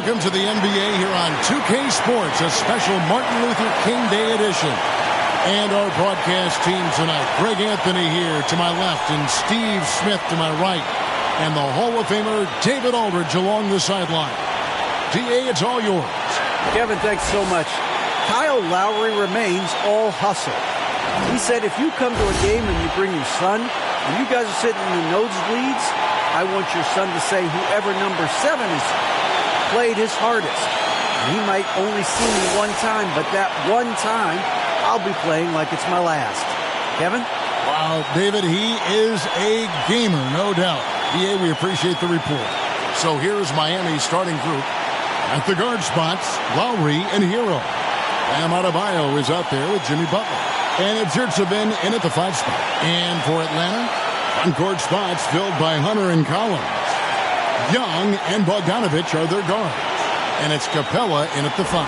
Welcome to the NBA here on 2K Sports, a special Martin Luther King Day edition. And our broadcast team tonight, Greg Anthony here to my left and Steve Smith to my right. And the Hall of Famer David Aldridge along the sideline. DA, it's all yours. Kevin, thanks so much. Kyle Lowry remains all hustle. He said if you come to a game and you bring your son, and you guys are sitting in the nosebleeds, I want your son to say whoever number 7 is played his hardest. He might only see me one time, but that one time, I'll be playing like it's my last. Kevin? Wow, David, he is a gamer, no doubt. DA, we appreciate the report. So here's Miami's starting group. At the guard spots, Lowry and Hero. Bam Adebayo is out there with Jimmy Butler. And it's Yurtseven in at the 5 spot. And for Atlanta, on-court spots filled by Hunter and Collins. Young and Bogdanovich are their guards. And it's Capella in at the 5.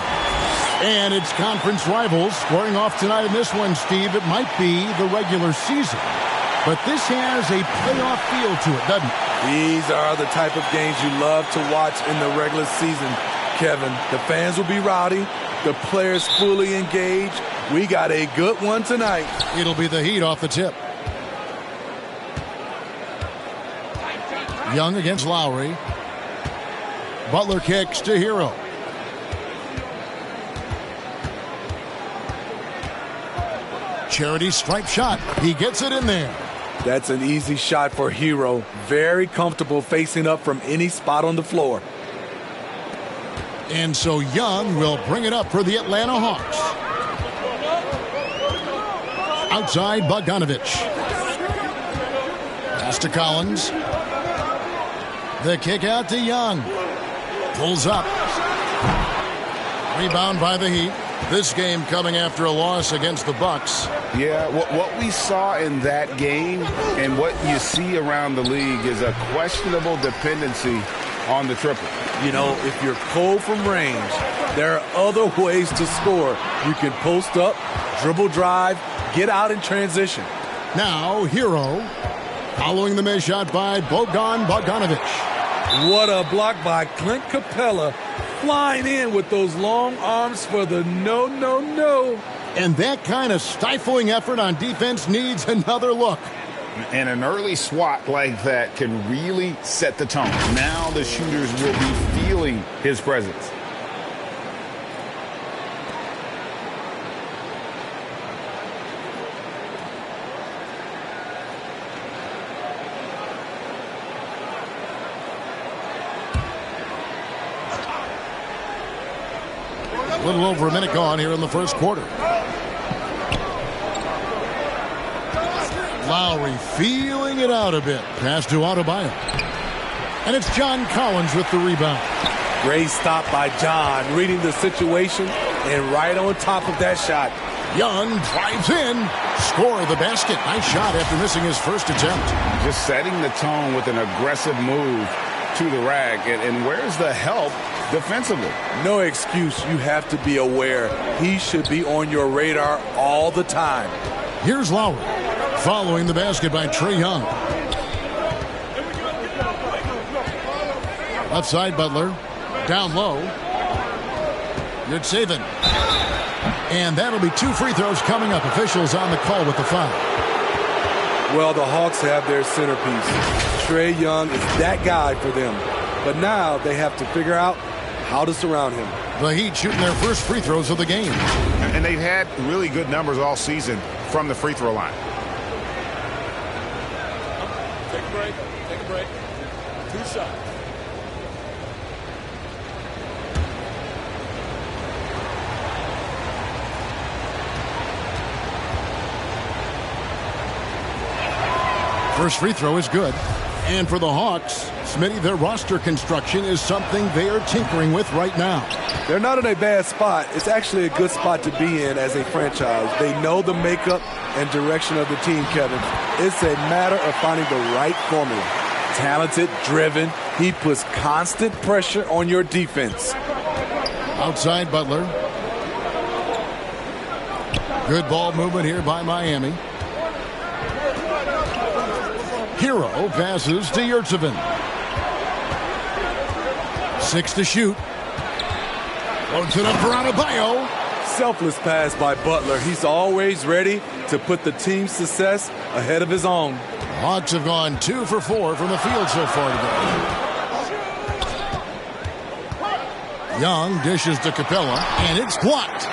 And it's conference rivals squaring off tonight in this one, Steve. It might be the regular season, but this has a playoff feel to it, doesn't it? These are the type of games you love to watch in the regular season, Kevin. The fans will be rowdy. The players fully engaged. We got a good one tonight. It'll be the Heat off the tip. Young against Lowry. Butler kicks to Hero. Charity stripe shot. He gets it in there. That's an easy shot for Hero. Very comfortable facing up from any spot on the floor. And so Young will bring it up for the Atlanta Hawks. Outside Bogdanovich. Pass to Collins. The kick out to Young. Pulls up. Rebound by the Heat. This game coming after a loss against the Bucks. Yeah, what we saw in that game and what you see around the league is a questionable dependency on the triple. You know, if you're cold from range, there are other ways to score. You can post up, dribble drive, get out in transition. Now, Hero, following the missed shot by Bogdanovich. What a block by Clint Capella, flying in with those long arms for the no. And that kind of stifling effort on defense needs another look. And an early swat like that can really set the tone. Now the shooters will be feeling his presence. A little over a minute gone here in the first quarter. Lowry feeling it out a bit. Pass to Adebayo. And it's John Collins with the rebound. Great stop by John, reading the situation and right on top of that shot. Young drives in. Score the basket. Nice shot after missing his first attempt. Just setting the tone with an aggressive move to the rack. And where's the help defensively? No excuse. You have to be aware. He should be on your radar all the time. Here's Lowry. Following the basket by Trae Young. Left side, Butler. Down low. Good saving. And that'll be 2 free throws coming up. Officials on the call with the foul. Well, the Hawks have their centerpiece. Trae Young is that guy for them. But now they have to figure out how to surround him. The Heat shooting their first free throws of the game. And they've had really good numbers all season from the free throw line. Take a break. Take a break. 2 shots. First free throw is good. And for the Hawks, Smitty, their roster construction is something they are tinkering with right now. They're not in a bad spot. It's actually a good spot to be in as a franchise. They know the makeup and direction of the team, Kevin. It's a matter of finding the right formula. Talented, driven. He puts constant pressure on your defense. Outside Butler. Good ball movement here by Miami. Hero passes to Yurtseven. 6 to shoot. Loads it up for Adebayo. Selfless pass by Butler. He's always ready to put the team's success ahead of his own. Hawks have gone 2 for 4 from the field so far today. Young dishes to Capella, and it's blocked.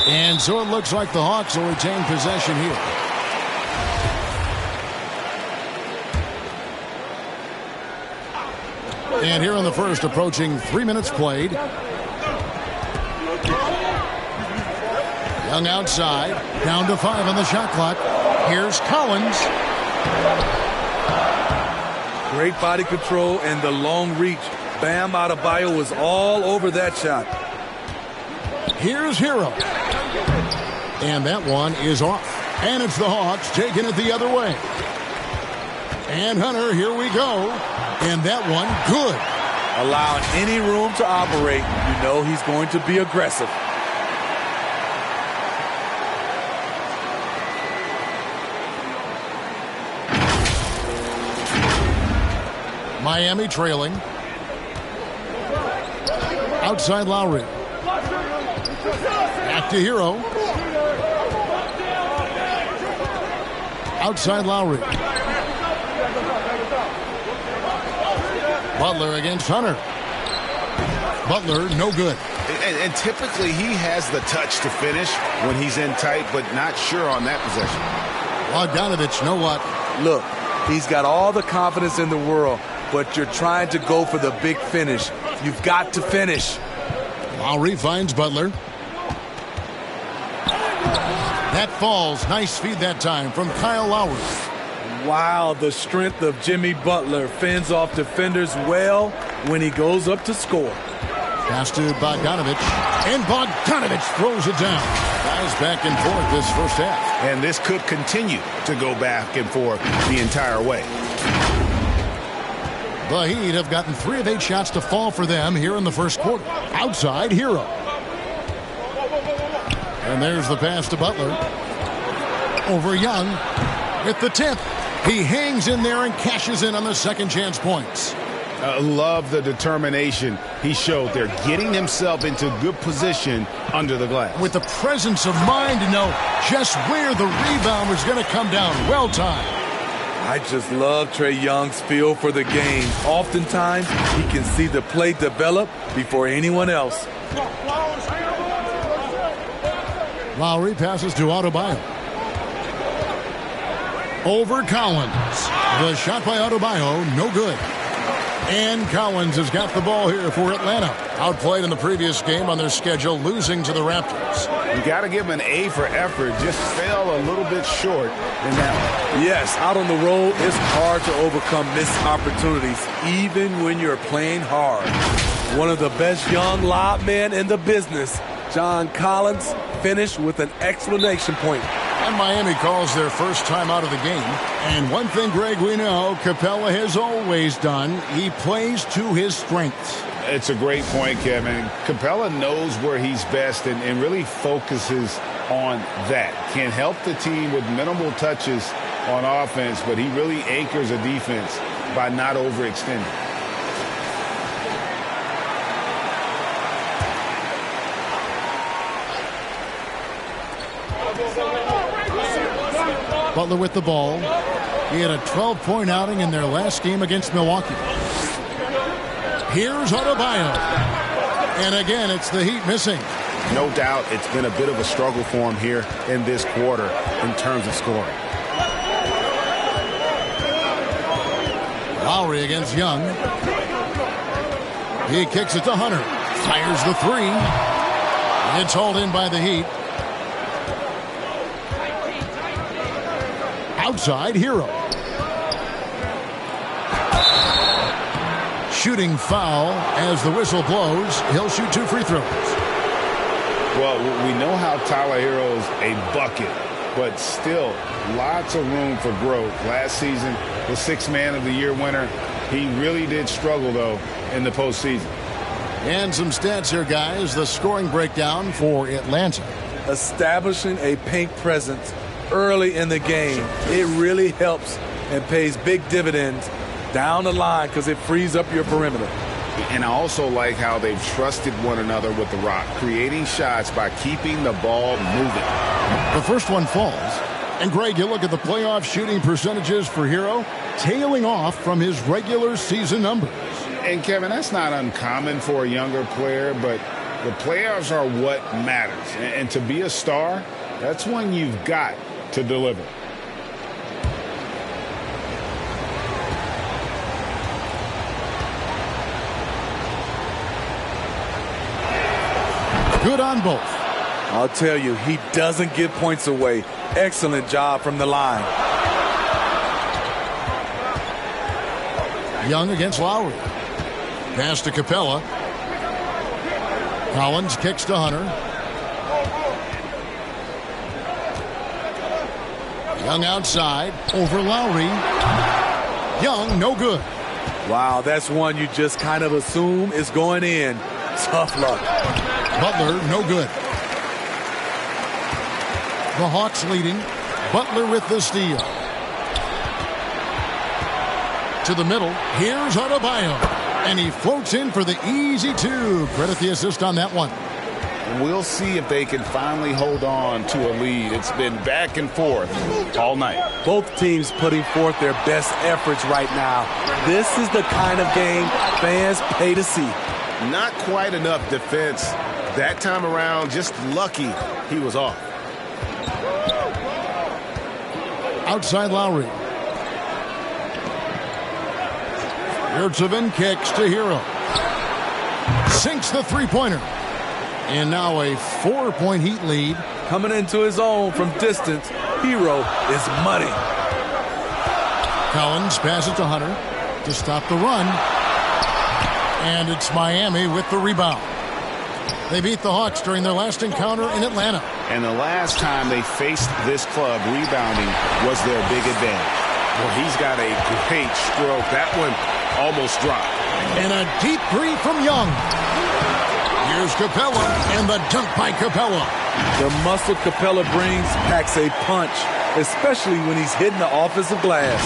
And so it looks like the Hawks will retain possession here. And here in the first, approaching 3 minutes played. Young outside, down to 5 on the shot clock. Here's Collins. Great body control and the long reach. Bam Adebayo was all over that shot. Here's Hero. And that one is off. And it's the Hawks taking it the other way. And Hunter, here we go. And that one, good. Allowing any room to operate, you know he's going to be aggressive. Miami trailing. Outside Lowry. Back to Hero. Outside Lowry. Butler against Hunter. Butler, no good. And typically he has the touch to finish when he's in tight, but not sure on that possession. Bogdanovich, know what? Look, he's got all the confidence in the world, but you're trying to go for the big finish. You've got to finish. Lowry finds Butler. That falls. Nice feed that time from Kyle Lowry. Wow, the strength of Jimmy Butler fends off defenders well when he goes up to score. Pass to Bogdanovich. And Bogdanovich throws it down. Guys back and forth this first half. And this could continue to go back and forth the entire way. The Heat have gotten 3 of 8 shots to fall for them here in the first quarter. Outside, Hero. And there's the pass to Butler. Over Young with the tip. He hangs in there and cashes in on the second chance points. Love the determination he showed there, getting himself into good position under the glass. With the presence of mind to know just where the rebound was going to come down. Well timed. I just love Trae Young's feel for the game. Oftentimes, he can see the play develop before anyone else. Lowry passes to Adebayo. Over Collins. The shot by Adebayo, no good. And Collins has got the ball here for Atlanta. Outplayed in the previous game on their schedule, losing to the Raptors. You got to give him an A for effort. Just fell a little bit short in that one. Yes, out on the road, it's hard to overcome missed opportunities, even when you're playing hard. One of the best young lob men in the business, John Collins, finished with an exclamation point. And Miami calls their first time out of the game. And one thing, Greg, we know Capella has always done, he plays to his strengths. It's a great point, Kevin. Capella knows where he's best and really focuses on that. Can help the team with minimal touches on offense, but he really anchors a defense by not overextending. Butler with the ball. He had a 12-point outing in their last game against Milwaukee. Here's Adebayo. And again, it's the Heat missing. No doubt it's been a bit of a struggle for him here in this quarter in terms of scoring. Lowry against Young. He kicks it to Hunter. Fires the three. It's hauled in by the Heat. Outside, Hero. Shooting foul as the whistle blows. He'll shoot 2 free throws. Well, we know how Tyler Hero's a bucket, but still lots of room for growth. Last season, the 6th Man of the Year winner. He really did struggle, though, in the postseason. And some stats here, guys. The scoring breakdown for Atlanta. Establishing a paint presence early in the game, it really helps and pays big dividends down the line because it frees up your perimeter. And I also like how they've trusted one another with the rock, creating shots by keeping the ball moving. The first one falls. And Greg, you look at the playoff shooting percentages for Hero, tailing off from his regular season numbers. And Kevin, that's not uncommon for a younger player, but the playoffs are what matters. And to be a star, that's when you've got to deliver. Good on both. I'll tell you, he doesn't give points away. Excellent job from the line. Young against Lowry. Pass to Capella. Collins kicks to Hunter. Young outside over Lowry. Young, no good. Wow, that's one you just kind of assume is going in. Tough luck. Butler, no good. The Hawks leading. Butler with the steal. To the middle. Here's Adebayo. And he floats in for the easy 2. Credit the assist on that one. We'll see if they can finally hold on to a lead. It's been back and forth all night. Both teams putting forth their best efforts right now. This is the kind of game fans pay to see. Not quite enough defense that time around. Just lucky he was off. Outside Lowry. Yurtseven kicks to Hero. Sinks the three-pointer. And now a 4-point Heat lead. Coming into his own from distance, Hero is money. Collins passes to Hunter to stop the run. And it's Miami with the rebound. They beat the Hawks during their last encounter in Atlanta. And the last time they faced this club, rebounding was their big advantage. Well, he's got a great stroke. That one almost dropped. And a deep three from Young. Here's Capella, and the dunk by Capella. The muscle Capella brings packs a punch, especially when he's hitting the offensive glass.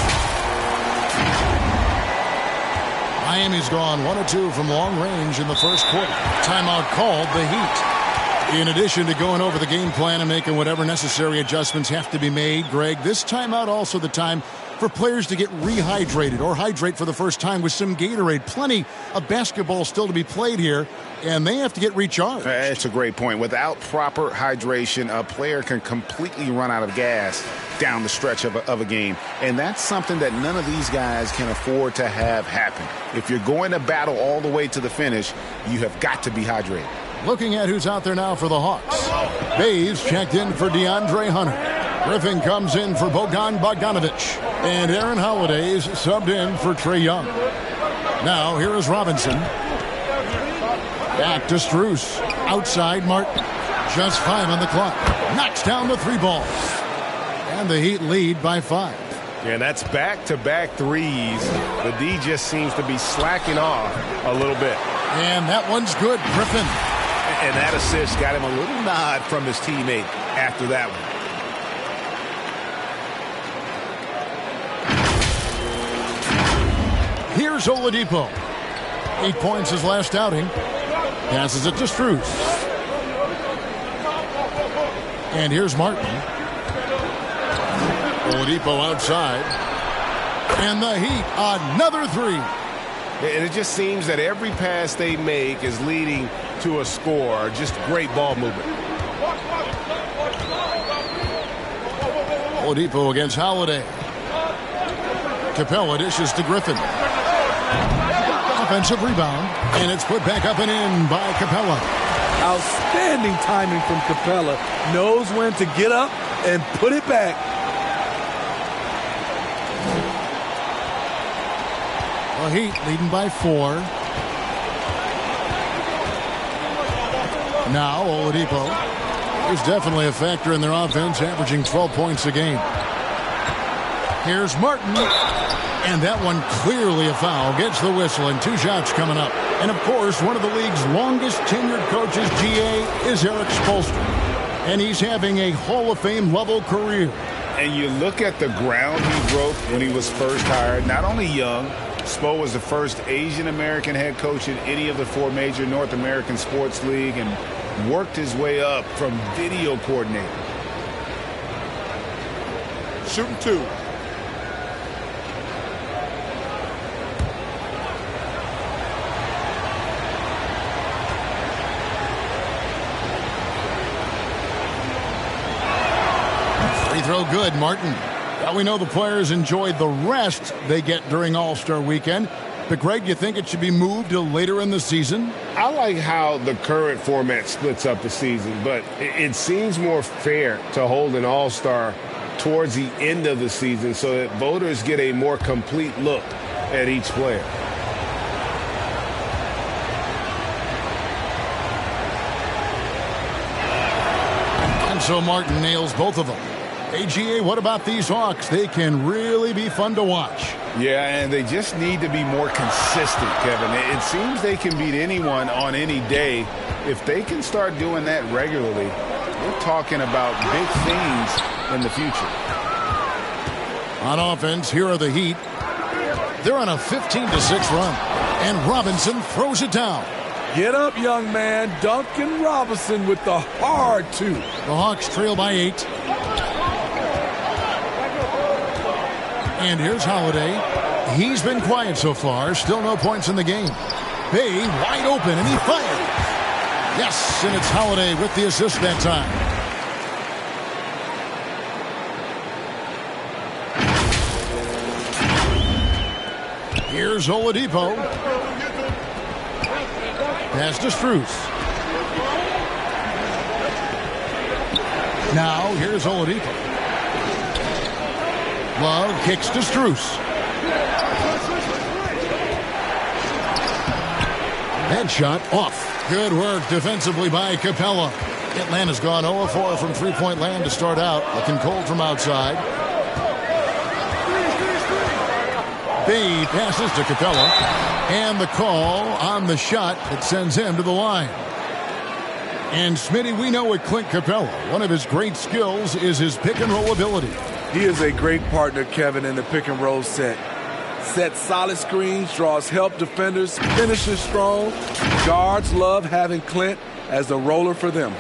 Miami's gone 1 of 2 from long range in the first quarter. Timeout called the Heat. In addition to going over the game plan and making whatever necessary adjustments have to be made, Greg, this timeout also the time for players to get rehydrated or hydrate for the first time with some Gatorade. Plenty of basketball still to be played here, and they have to get recharged. That's a great point. Without proper hydration, a player can completely run out of gas down the stretch of a game. And that's something that none of these guys can afford to have happen. If you're going to battle all the way to the finish, you have got to be hydrated. Looking at who's out there now for the Hawks. Bays checked in for DeAndre Hunter. Griffin comes in for Bogdan Bogdanovic. And Aaron Holiday's subbed in for Trae Young. Now here is Robinson. Back to Strus. Outside Martin. Just 5 on the clock. Knocks down the 3 balls. And the Heat lead by 5. And that's back-to-back threes. The D just seems to be slacking off a little bit. And that one's good. Griffin. And that assist got him a little nod from his teammate after that one. Here's Oladipo. 8 points his last outing. Passes it to Strus. And here's Martin. Oladipo outside. And the Heat, another 3. And it just seems that every pass they make is leading to a score. Just great ball movement. Oladipo against Holiday. Capella dishes to Griffin. Offensive rebound. And it's put back up and in by Capella. Outstanding timing from Capella. Knows when to get up and put it back. The Heat leading by 4. Now Oladipo is definitely a factor in their offense, averaging 12 points a game. Here's Martin. And that one clearly a foul. Gets the whistle and 2 shots coming up. And, of course, one of the league's longest tenured coaches, GA, is Eric Spoelstra. And he's having a Hall of Fame level career. And you look at the ground he broke when he was first hired. Not only young, Spo was the first Asian-American head coach in any of the 4 major North American sports league and worked his way up from video coordinator. Shooting 2. Free throw good, Martin. Well, we know the players enjoyed the rest they get during All-Star Weekend. But, Greg, you think it should be moved to later in the season? I like how the current format splits up the season, but it seems more fair to hold an All-Star towards the end of the season so that voters get a more complete look at each player. And so Martin nails both of them. AGA, what about these Hawks? They can really be fun to watch. Yeah, and they just need to be more consistent, Kevin. It seems they can beat anyone on any day. If they can start doing that regularly, we're talking about big things in the future. On offense, here are the Heat. They're on a 15-6 run. And Robinson throws it down. Get up, young man. Duncan Robinson with the hard 2. The Hawks trail by 8. And here's Holiday. He's been quiet so far. Still no points in the game. Bay wide open, and he fired. Yes, and it's Holiday with the assist that time. Here's Oladipo. Pass to Strus. Now here's Oladipo. Love kicks to Strus. Headshot off. Good work defensively by Capella. Atlanta's gone 0-4 from three-point land to start out. Looking cold from outside. Bay passes to Capella. And the call on the shot that sends him to the line. And Smitty, we know with Clint Capella, one of his great skills is his pick-and-roll ability. He is a great partner, Kevin, in the pick-and-roll set. Sets solid screens, draws help defenders, finishes strong. Guards love having Clint as the roller for them.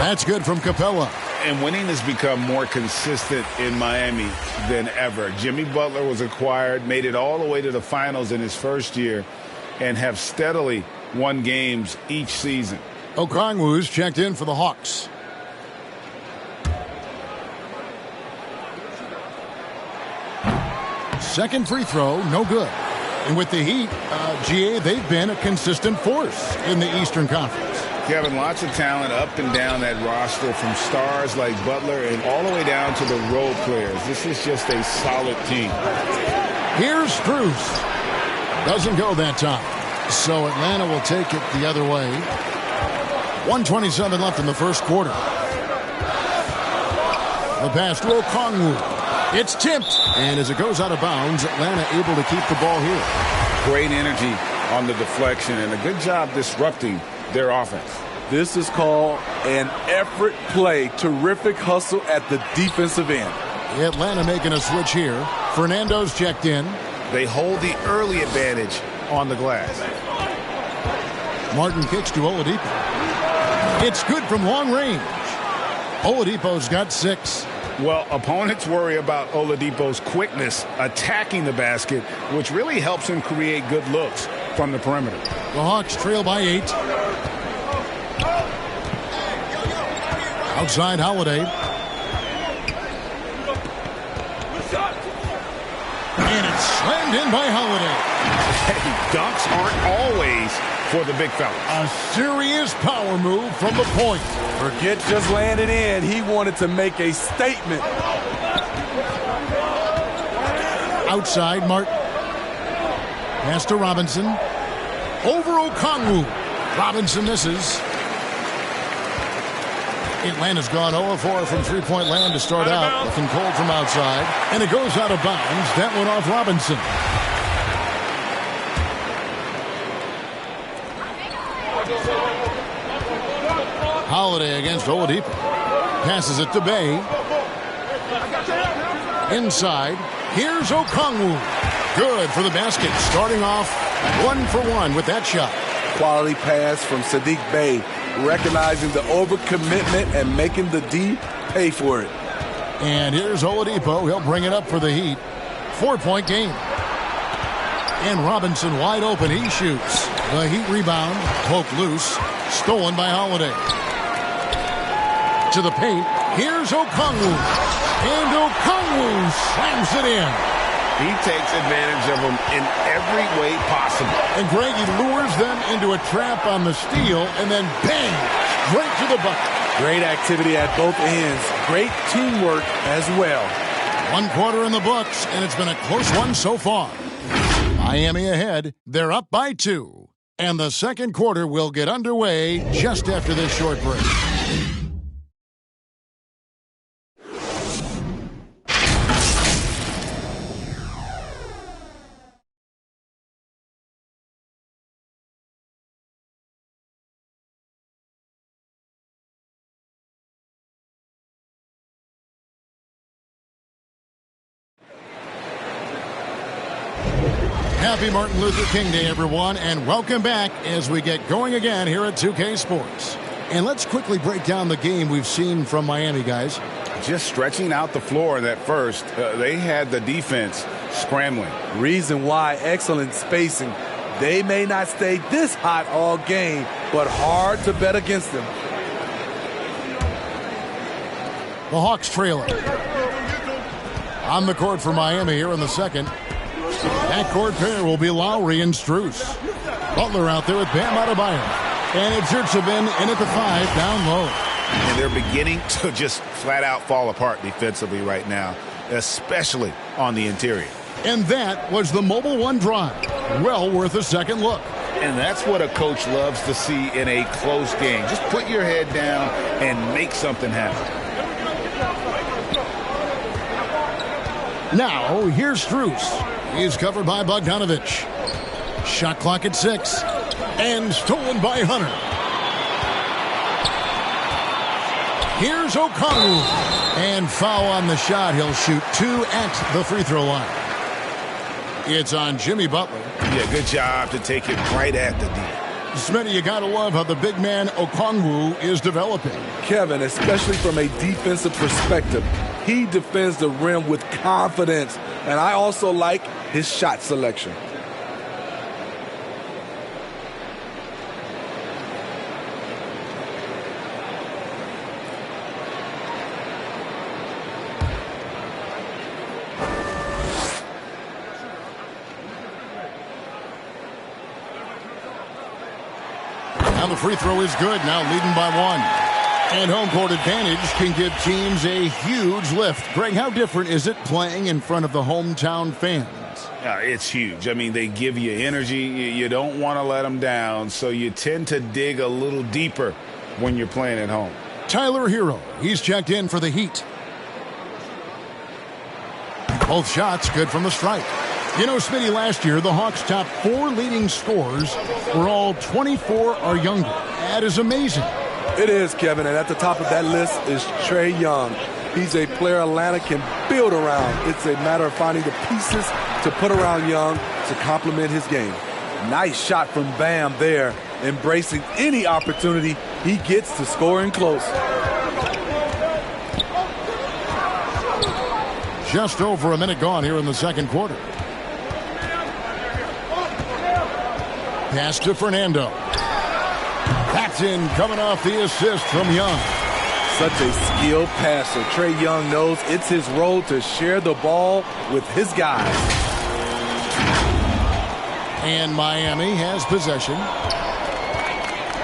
That's good from Capella. And winning has become more consistent in Miami than ever. Jimmy Butler was acquired, made it all the way to the finals in his first year, and have steadily won games each season. Okongwu's checked in for the Hawks. Second free throw, no good. And with the Heat, GA, they've been a consistent force in the Eastern Conference. Kevin, lots of talent up and down that roster, from stars like Butler and all the way down to the role players. This is just a solid team. Here's Strus. Doesn't go that time. So Atlanta will take it the other way. 1:27 left in the first quarter. The pass to Okongwu. It's tipped. And as it goes out of bounds, Atlanta able to keep the ball here. Great energy on the deflection and a good job disrupting their offense. This is called an effort play. Terrific hustle at the defensive end. Atlanta making a switch here. Fernando's checked in. They hold the early advantage on the glass. Martin kicks to Oladipo. It's good from long range. Oladipo's got 6. Well, opponents worry about Oladipo's quickness attacking the basket, which really helps him create good looks from the perimeter. The Hawks trail by 8. Outside Holiday. And it's slammed in by Holiday. Hey, dunks aren't always for the big fella. A serious power move from the point. Forget just landing in. He wanted to make a statement. Outside Martin. Pass to Robinson. Over Okongwu. Robinson misses. Atlanta's gone 0-4 from three-point land to start out. Looking cold from outside. And it goes out of bounds. That one off Robinson. Holiday against Oladipo. Passes it to Bay. Inside. Here's Okongwu. Good for the basket. Starting off 1 for 1 with that shot. Quality pass from Sadiq Bey. Recognizing the overcommitment and making the D pay for it. And here's Oladipo. He'll bring it up for the Heat. 4-point game. And Robinson wide open. He shoots. The Heat rebound. Poke loose. Stolen by Holiday. To the paint. Here's Okongwu. And Okongwu slams it in. He takes advantage of them in every way possible. And Greg, he lures them into a trap on the steal, and then bang, straight to the bucket. Great activity at both ends. Great teamwork as well. 1 quarter in the books, and it's been a close one so far. Miami ahead. They're up by 2. And the second quarter will get underway just after this short break. Happy Martin Luther King Day, everyone, and welcome back as we get going again here at 2K Sports. And let's quickly break down the game we've seen from Miami, guys. Just stretching out the floor in that first. They had the defense scrambling. Reason why, excellent spacing. They may not stay this hot all game, but hard to bet against them. The Hawks trailing. On the court for Miami here in the second. Backcourt pair will be Lowry and Strus. Butler out there with Bam Adebayo. And it's Zertsevin in at the 5, down low. And they're beginning to just flat out fall apart defensively right now, especially on the interior. And that was the Mobile One drive. Well worth a second look. And that's what a coach loves to see in a close game. Just put your head down and make something happen. Now, here's Strus. He's covered by Bogdanovich. Shot clock at 6. And stolen by Hunter. Here's Okongwu. And foul on the shot. He'll shoot 2 at the free throw line. It's on Jimmy Butler. Yeah, good job to take it right at the D. Smitty, you got to love how the big man Okongwu is developing. Kevin, especially from a defensive perspective, he defends the rim with confidence. And I also like his shot selection. Now the free throw is good, now leading by 1. And home court advantage can give teams a huge lift. Greg, how different is it playing in front of the hometown fans? It's huge. I mean, they give you energy. You don't want to let them down, so you tend to dig a little deeper when you're playing at home. Tyler Hero, he's checked in for the Heat. Both shots good from the stripe. You know, Smitty, last year, the Hawks' top 4 leading scorers were all 24 or younger. That is amazing. It is, Kevin, and at the top of that list is Trae Young. He's a player Atlanta can build around. It's a matter of finding the pieces to put around Young to complement his game. Nice shot from Bam there, embracing any opportunity he gets to score in close. Just over a minute gone here in the second quarter. Pass to Fernando. That's in, coming off the assist from Young. Such a skilled passer. Trae Young knows it's his role to share the ball with his guys. And Miami has possession.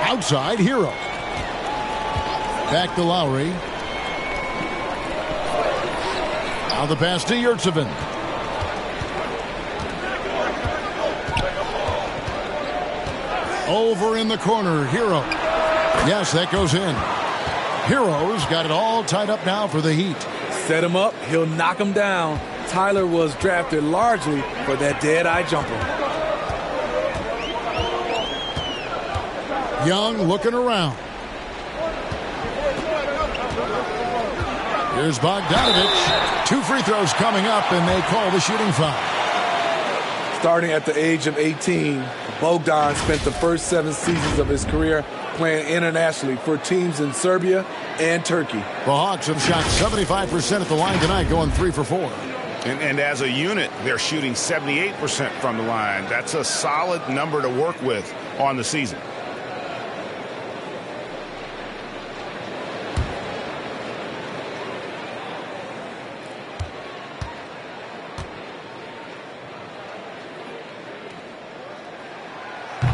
Outside, Hero. Back to Lowry. Now the pass to Yurtseven. Over in the corner, Hero. Yes, that goes in. Hero's got it all tied up now for the Heat. Set him up, he'll knock him down. Tyler was drafted largely for that dead-eye jumper. Young looking around. Here's Bogdanovich. 2 free throws coming up, and they call the shooting foul. Starting at the age of 18, Bogdan spent the first 7 seasons of his career playing internationally for teams in Serbia and Turkey. The Hawks have shot 75% at the line tonight, going 3 for 4. And as a unit, they're shooting 78% from the line. That's a solid number to work with on the season.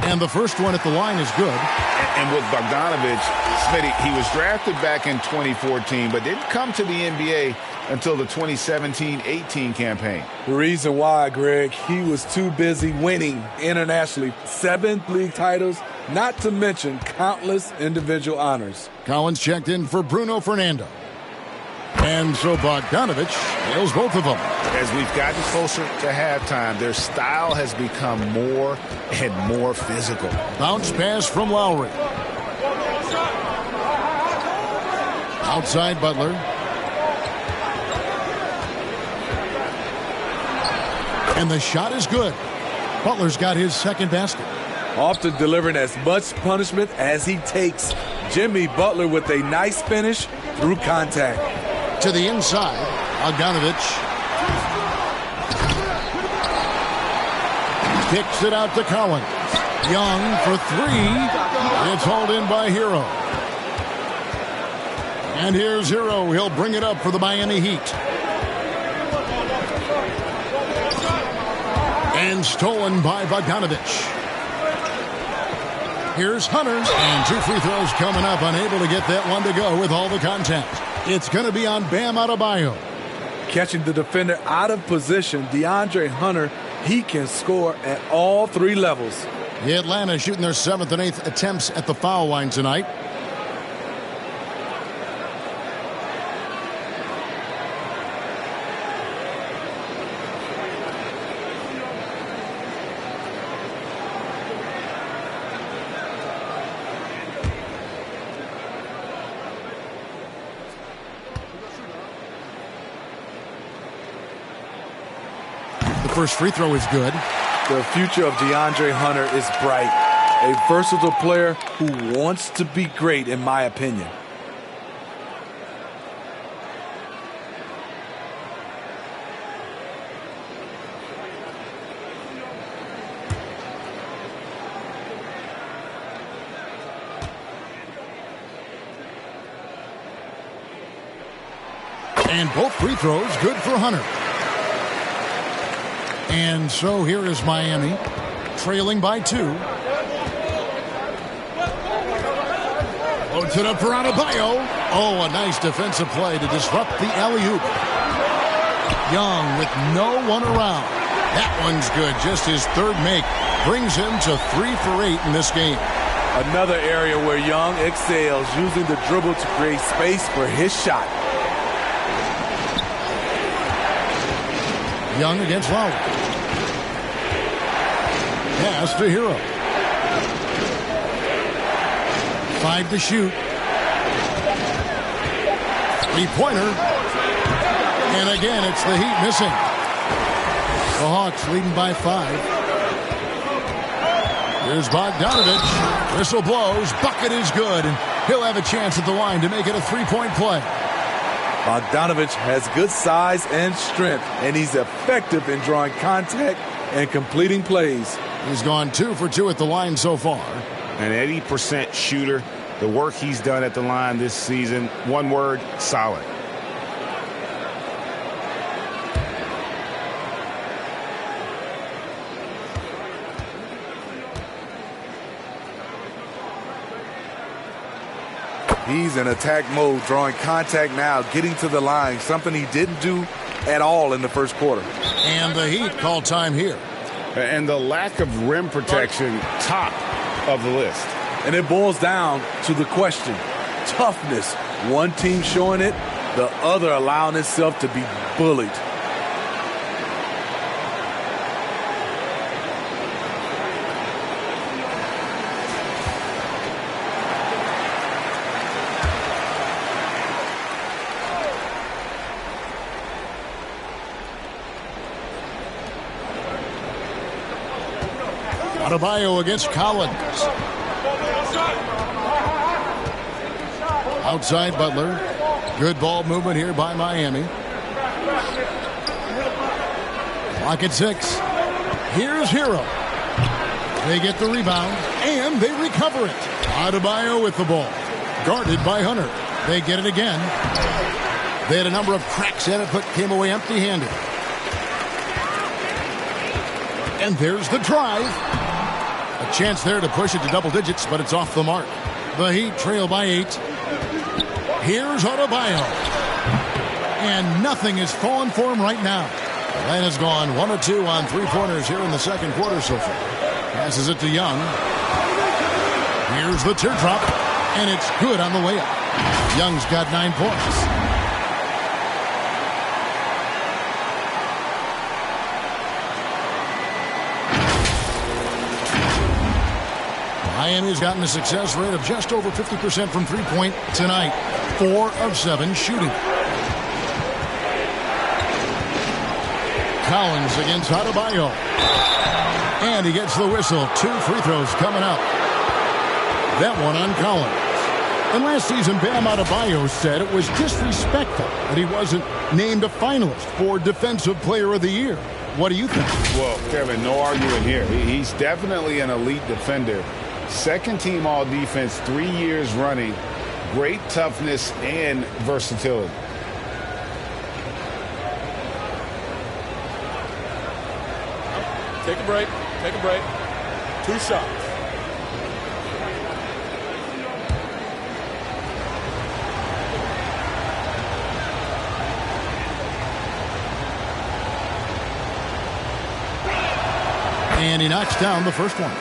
And the first one at the line is good. And with Bogdanovich, Smitty, he was drafted back in 2014, but didn't come to the NBA until the 2017-18 campaign. The reason why, Greg, he was too busy winning internationally. 7 league titles, not to mention countless individual honors. Collins checked in for Bruno Fernando. And so Bogdanovich nails both of them. As we've gotten closer to halftime, their style has become more and more physical. Bounce pass from Lowry. Outside Butler. And the shot is good. Butler's got his second basket. Often delivering as much punishment as he takes. Jimmy Butler with a nice finish through contact. To the inside, Bogdanovich kicks it out to Collins. Young for 3. It's hauled in by Hero. And here's Hero. He'll bring it up for the Miami Heat. And stolen by Bogdanovich. Here's Hunter. And 2 free throws coming up. Unable to get that one to go with all the contact. It's going to be on Bam Adebayo. Catching the defender out of position, DeAndre Hunter, he can score at all 3 levels. The Atlanta shooting their 7th and 8th attempts at the foul line tonight. First free throw is good. The future of DeAndre Hunter is bright. A versatile player who wants to be great, in my opinion. And both free throws good for Hunter. And so here is Miami, trailing by 2. Loads it up for Adebayo. Oh, a nice defensive play to disrupt the alley-oop. Young with no one around. That one's good. Just his third make brings him to 3 for 8 in this game. Another area where Young excels, using the dribble to create space for his shot. Young against Lowry. Pass to Hero. 5 to shoot. 3-pointer. And again, it's the Heat missing. The Hawks leading by 5. Here's Bogdanovich. Whistle blows. Bucket is good. And he'll have a chance at the line to make it a 3-point play. Bogdanovich has good size and strength, and he's effective in drawing contact and completing plays. He's gone 2 for 2 at the line so far. An 80% shooter. The work he's done at the line this season, one word, solid. He's in attack mode, drawing contact now, getting to the line, something he didn't do at all in the first quarter. And the Heat call time here. And the lack of rim protection, top of the list. And it boils down to the question, toughness. One team showing it, the other allowing itself to be bullied. Adebayo against Collins. Outside Butler. Good ball movement here by Miami. Clock at 6. Here's Hero. They get the rebound, and they recover it. Adebayo with the ball. Guarded by Hunter. They get it again. They had a number of cracks at it, but came away empty-handed. And there's the drive. A chance there to push it to double digits, but it's off the mark. The Heat trail by 8. Here's Adebayo. And nothing is falling for him right now. Atlanta's gone 1 of 2 on 3-pointers here in the second quarter so far. Passes it to Young. Here's the teardrop. And it's good on the way up. Young's got 9 points. Miami's gotten a success rate of just over 50% from three-point tonight. 4 of 7 shooting. Collins against Adebayo. And he gets the whistle. 2 free throws coming up. That one on Collins. And last season, Bam Adebayo said it was disrespectful that he wasn't named a finalist for Defensive Player of the Year. What do you think? Well, Kevin, no argument here. He's definitely an elite defender. Second team all defense 3 years running. Great toughness and versatility. Take a break. Take a break. 2 shots. And he knocks down the first one.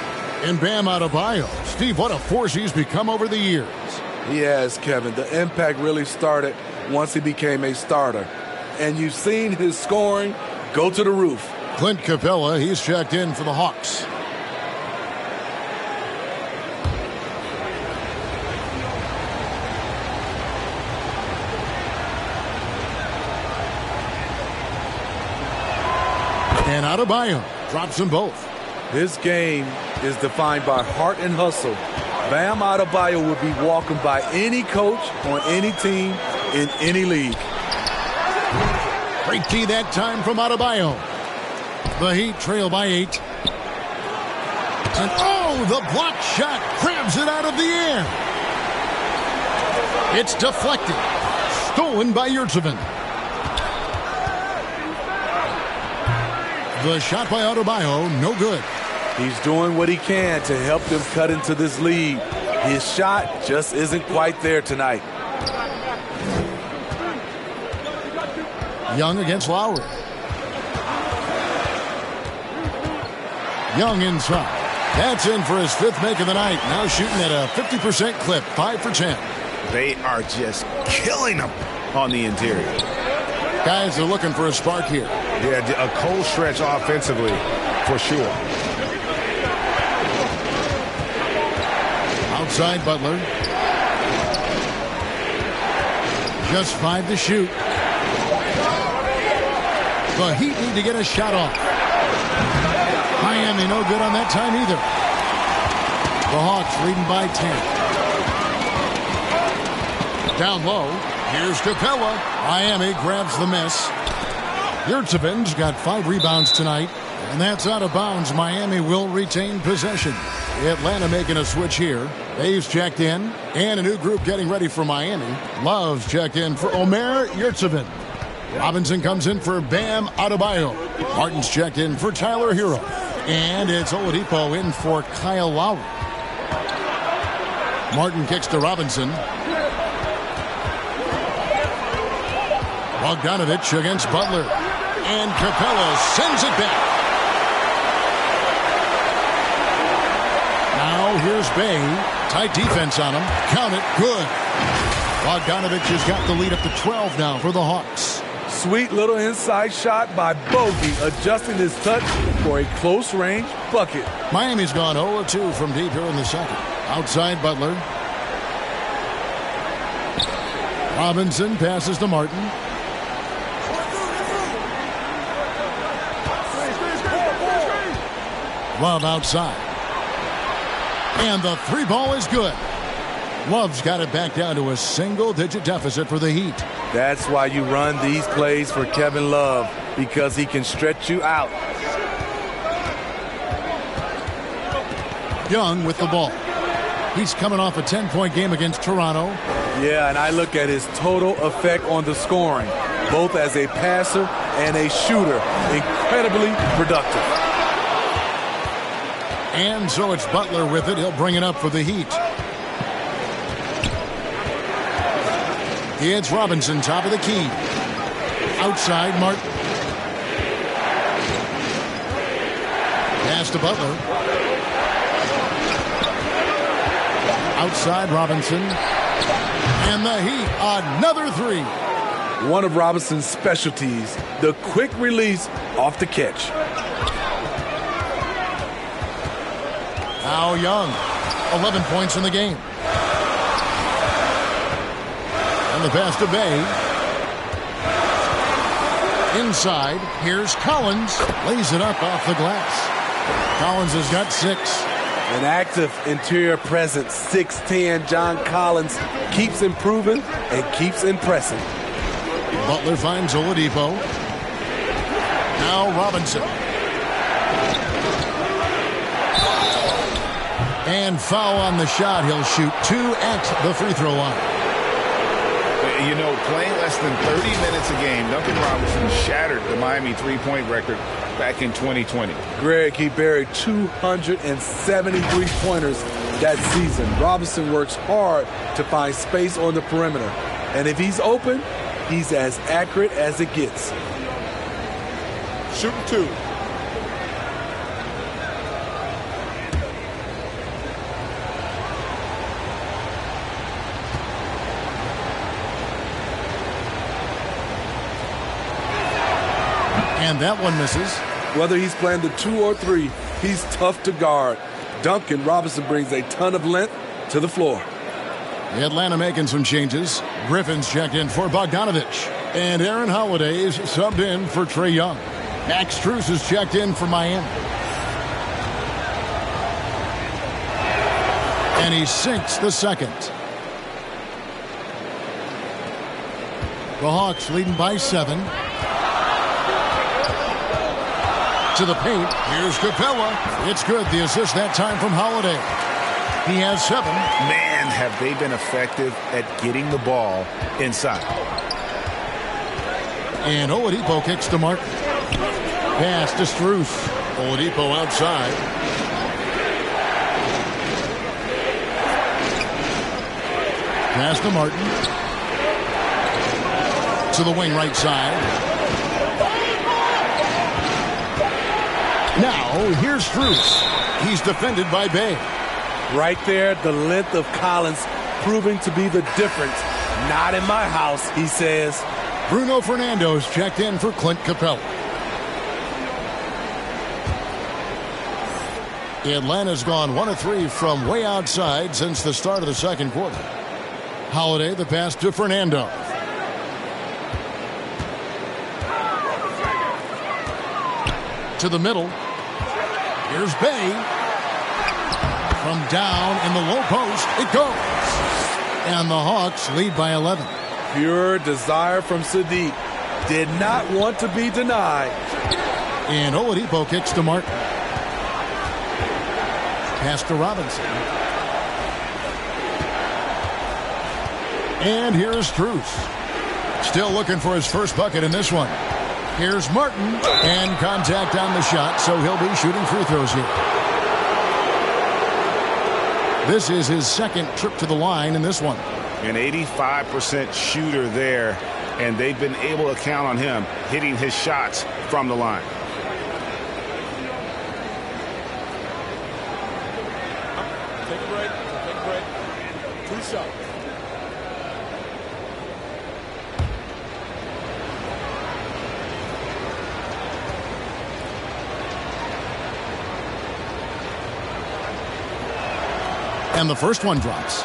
And Bam Adebayo. Steve, what a force he's become over the years. He has, Kevin. The impact really started once he became a starter. And you've seen his scoring go to the roof. Clint Capella, he's checked in for the Hawks. And Adebayo drops them both. His game is defined by heart and hustle. Bam Adebayo will be welcomed by any coach on any team in any league. Great key that time from Adebayo. The Heat trail by 8. And the block shot grabs it out of the air. It's deflected. Stolen by Yurtseven. The shot by Adebayo, no good. He's doing what he can to help them cut into this lead. His shot just isn't quite there tonight. Young against Lowry. Young inside. That's in for his 5th make of the night. Now shooting at a 50% clip, 5 for 10. They are just killing them on the interior. Guys are looking for a spark here. Yeah, a cold stretch offensively, for sure. Outside Butler. Just 5 to shoot. The Heat need to get a shot off. Miami no good on that time either. The Hawks leading by 10. Down low. Here's Capella. Miami grabs the miss. Yurtseven's got 5 rebounds tonight. And that's out of bounds. Miami will retain possession. Atlanta making a switch here. Hayes checked in. And a new group getting ready for Miami. Love's checked in for Omer Yurtseven. Robinson comes in for Bam Adebayo. Martin's checked in for Tyler Hero. And it's Oladipo in for Kyle Lowry. Martin kicks to Robinson. Bogdanovich against Butler. And Capella sends it back. Now here's Bay. Tight defense on him. Count it. Good. Bogdanovich has got the lead up to 12 now for the Hawks. Sweet little inside shot by Bogey, adjusting his touch for a close-range bucket. Miami's gone 0-2 from deep here in the second. Outside Butler. Robinson passes to Martin. Love outside. And the 3 ball is good. Love's got it back down to a single-digit deficit for the Heat. That's why you run these plays for Kevin Love, because he can stretch you out. Young with the ball. He's coming off a 10-point game against Toronto. Yeah, and I look at his total effect on the scoring, both as a passer and a shooter. Incredibly productive. And so it's Butler with it. He'll bring it up for the Heat. It's Robinson, top of the key. Outside, Martin. Pass to Butler. Outside, Robinson. And the Heat, another 3. One of Robinson's specialties, the quick release off the catch. Now Young, 11 points in the game. And the pass to Bay. Inside, here's Collins. Lays it up off the glass. Collins has got 6. An active interior presence, 6'10". John Collins keeps improving and keeps impressing. Butler finds Oladipo. Now Robinson. And foul on the shot. He'll shoot 2 at the free throw line. You know, playing less than 30 minutes a game, Duncan Robinson shattered the Miami three-point record back in 2020. Greg, he buried 270 three-pointers that season. Robinson works hard to find space on the perimeter. And if he's open, he's as accurate as it gets. Shooting 2. And that one misses. Whether he's playing the 2 or 3, he's tough to guard. Duncan Robinson brings a ton of length to the floor. Atlanta making some changes. Griffin's checked in for Bogdanovich. And Aaron Holiday's subbed in for Trae Young. Max Strus is checked in for Miami. And he sinks the second. The Hawks leading by 7. To the paint. Here's Capella. It's good. The assist that time from Holiday. He has 7. Man, have they been effective at getting the ball inside. And Oladipo kicks to Martin. Pass to Strus. Oladipo outside. Pass to Martin. To the wing right side. Now, here's Strus. He's defended by Bay. Right there, the length of Collins proving to be the difference. Not in my house, he says. Bruno Fernando's checked in for Clint Capella. Atlanta's gone 1 of 3 from way outside since the start of the second quarter. Holiday, the pass to Fernando. To the middle. Here's Bay. From down in the low post, it goes. And the Hawks lead by 11. Pure desire from Sadiq. Did not want to be denied. And Oladipo kicks to Martin. Pass to Robinson. And here's Strus. Still looking for his first bucket in this one. Here's Martin. And contact on the shot, so he'll be shooting free throws here. This is his second trip to the line in this one. An 85% shooter there, and they've been able to count on him hitting his shots from the line. Take a break. 2 shots. And the first one drops.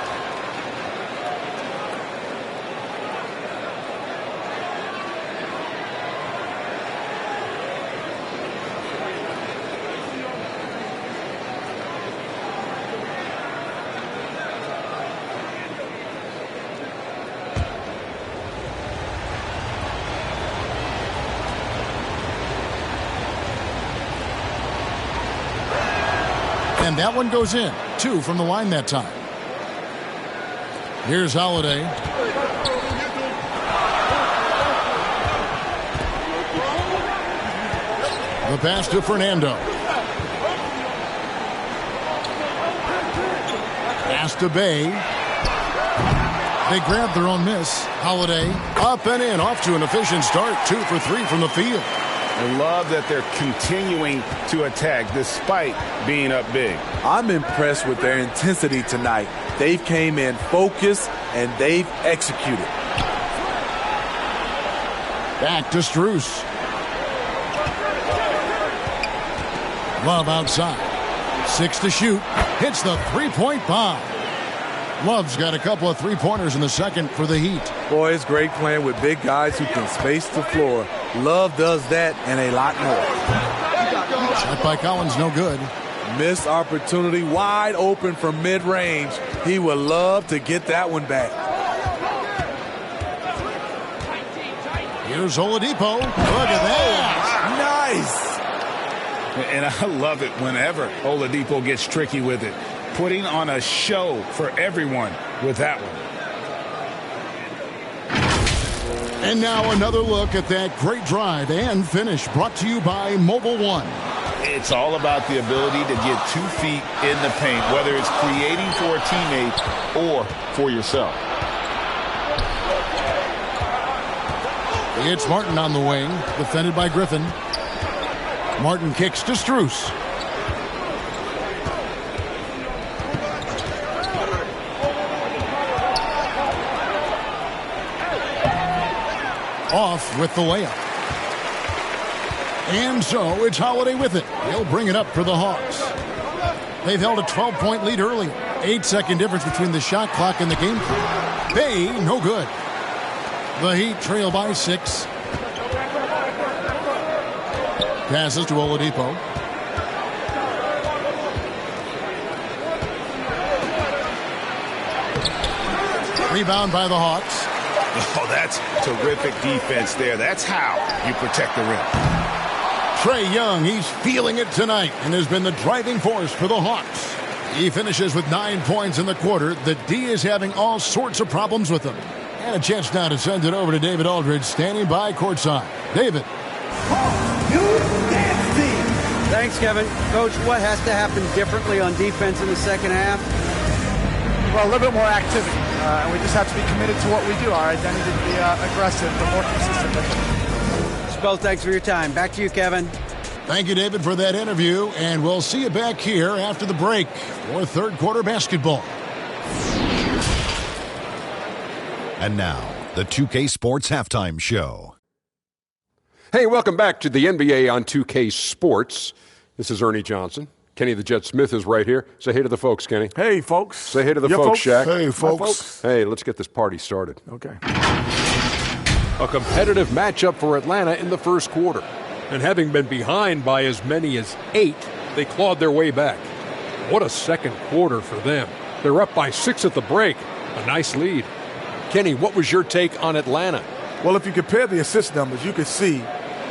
And that one goes in. 2 from the line that time. Here's Holiday. The pass to Fernando. Pass to Bay. They grab their own miss. Holiday up and in, off to an efficient start. 2 for 3 from the field. I love that they're continuing to attack despite being up big. I'm impressed with their intensity tonight. They've came in focused and they've executed. Back to Strus. Love outside. 6 to shoot. Hits the three-point bomb. Love's got a couple of three-pointers in the second for the Heat. Boy, it's great playing with big guys who can space the floor. Love does that and a lot more. Shot by Collins, no good. Missed opportunity, wide open from mid-range. He would love to get that one back. Here's Oladipo. Look at that. Nice. And I love it whenever Oladipo gets tricky with it. Putting on a show for everyone with that one. And now another look at that great drive and finish brought to you by Mobile One. It's all about the ability to get 2 feet in the paint, whether it's creating for a teammate or for yourself. It's Martin on the wing, defended by Griffin. Martin kicks to Strus. Off with the layup. And so it's Holiday with it. He'll bring it up for the Hawks. They've held a 12-point lead earlier. 8-second difference between the shot clock and the game clock. Bay, no good. The Heat trail by 6. Passes to Oladipo. Rebound by the Hawks. Oh, that's terrific defense there. That's how you protect the rim. Trae Young, he's feeling it tonight and has been the driving force for the Hawks. He finishes with 9 points in the quarter. The D is having all sorts of problems with him. And a chance now to send it over to David Aldridge, standing by courtside. David. Thanks, Kevin. Coach, what has to happen differently on defense in the second half? Well, a little bit more activity. And we just have to be committed to what we do. Our identity to be aggressive, but more consistent. Spell, thanks for your time. Back to you, Kevin. Thank you, David, for that interview. And we'll see you back here after the break for third quarter basketball. And now, the 2K Sports Halftime Show. Hey, welcome back to the NBA on 2K Sports. This is Ernie Johnson. Kenny the Jet Smith is right here. Say hey to the folks, Kenny. Hey, folks. Say hey to the folks, Shaq. Hey, folks. Hey, let's get this party started. Okay. A competitive matchup for Atlanta in the first quarter. And having been behind by as many as 8, they clawed their way back. What a second quarter for them. They're up by 6 at the break. A nice lead. Kenny, what was your take on Atlanta? Well, if you compare the assist numbers, you can see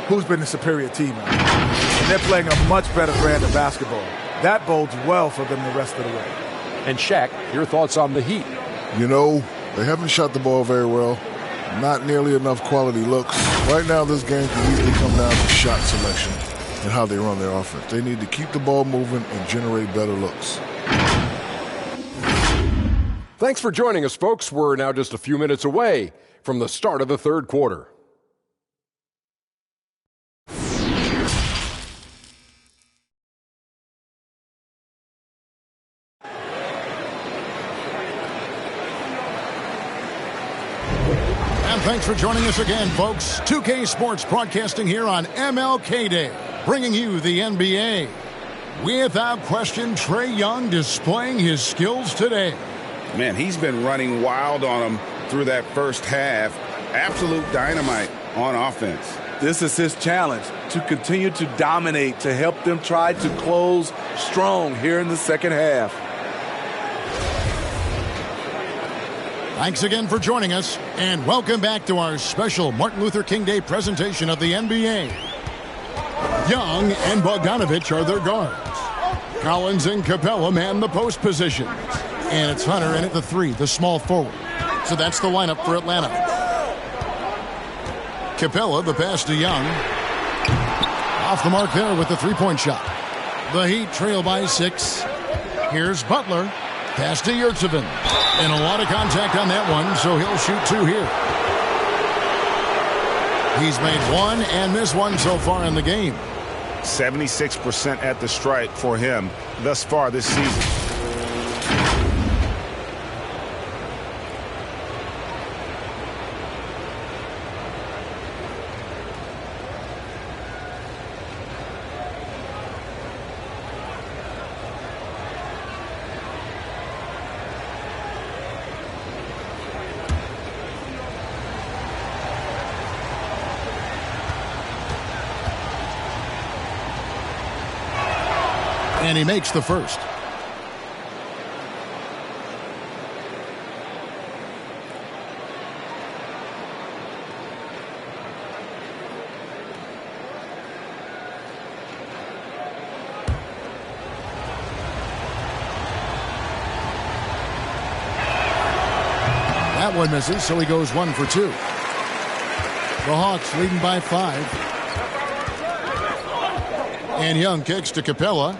who's been the superior team. And they're playing a much better brand of basketball. That bodes well for them the rest of the way. And Shaq, your thoughts on the Heat? You know, they haven't shot the ball very well. Not nearly enough quality looks. Right now, this game can easily come down to shot selection and how they run their offense. They need to keep the ball moving and generate better looks. Thanks for joining us, folks. We're now just a few minutes away from the start of the third quarter. And thanks for joining us again, folks. 2K Sports broadcasting here on MLK Day, bringing you the NBA. Without question, Trae Young displaying his skills today. Man, he's been running wild on him through that first half. Absolute dynamite on offense. This is his challenge, to continue to dominate, to help them try to close strong here in the second half. Thanks again for joining us, and welcome back to our special Martin Luther King Day presentation of the NBA. Young and Bogdanovich are their guards. Collins and Capella man the post positions. And it's Hunter in at the 3, the small forward. So that's the lineup for Atlanta. Capella, the pass to Young. Off the mark there with the three-point shot. The Heat trail by 6. Here's Butler. Pass to Yurtseven. And a lot of contact on that one, so he'll shoot 2 here. He's made 1 and missed 1 so far in the game. 76% at the stripe for him thus far this season. And he makes the first. That one misses, so he goes 1 for 2. The Hawks leading by 5. And Young kicks to Capella.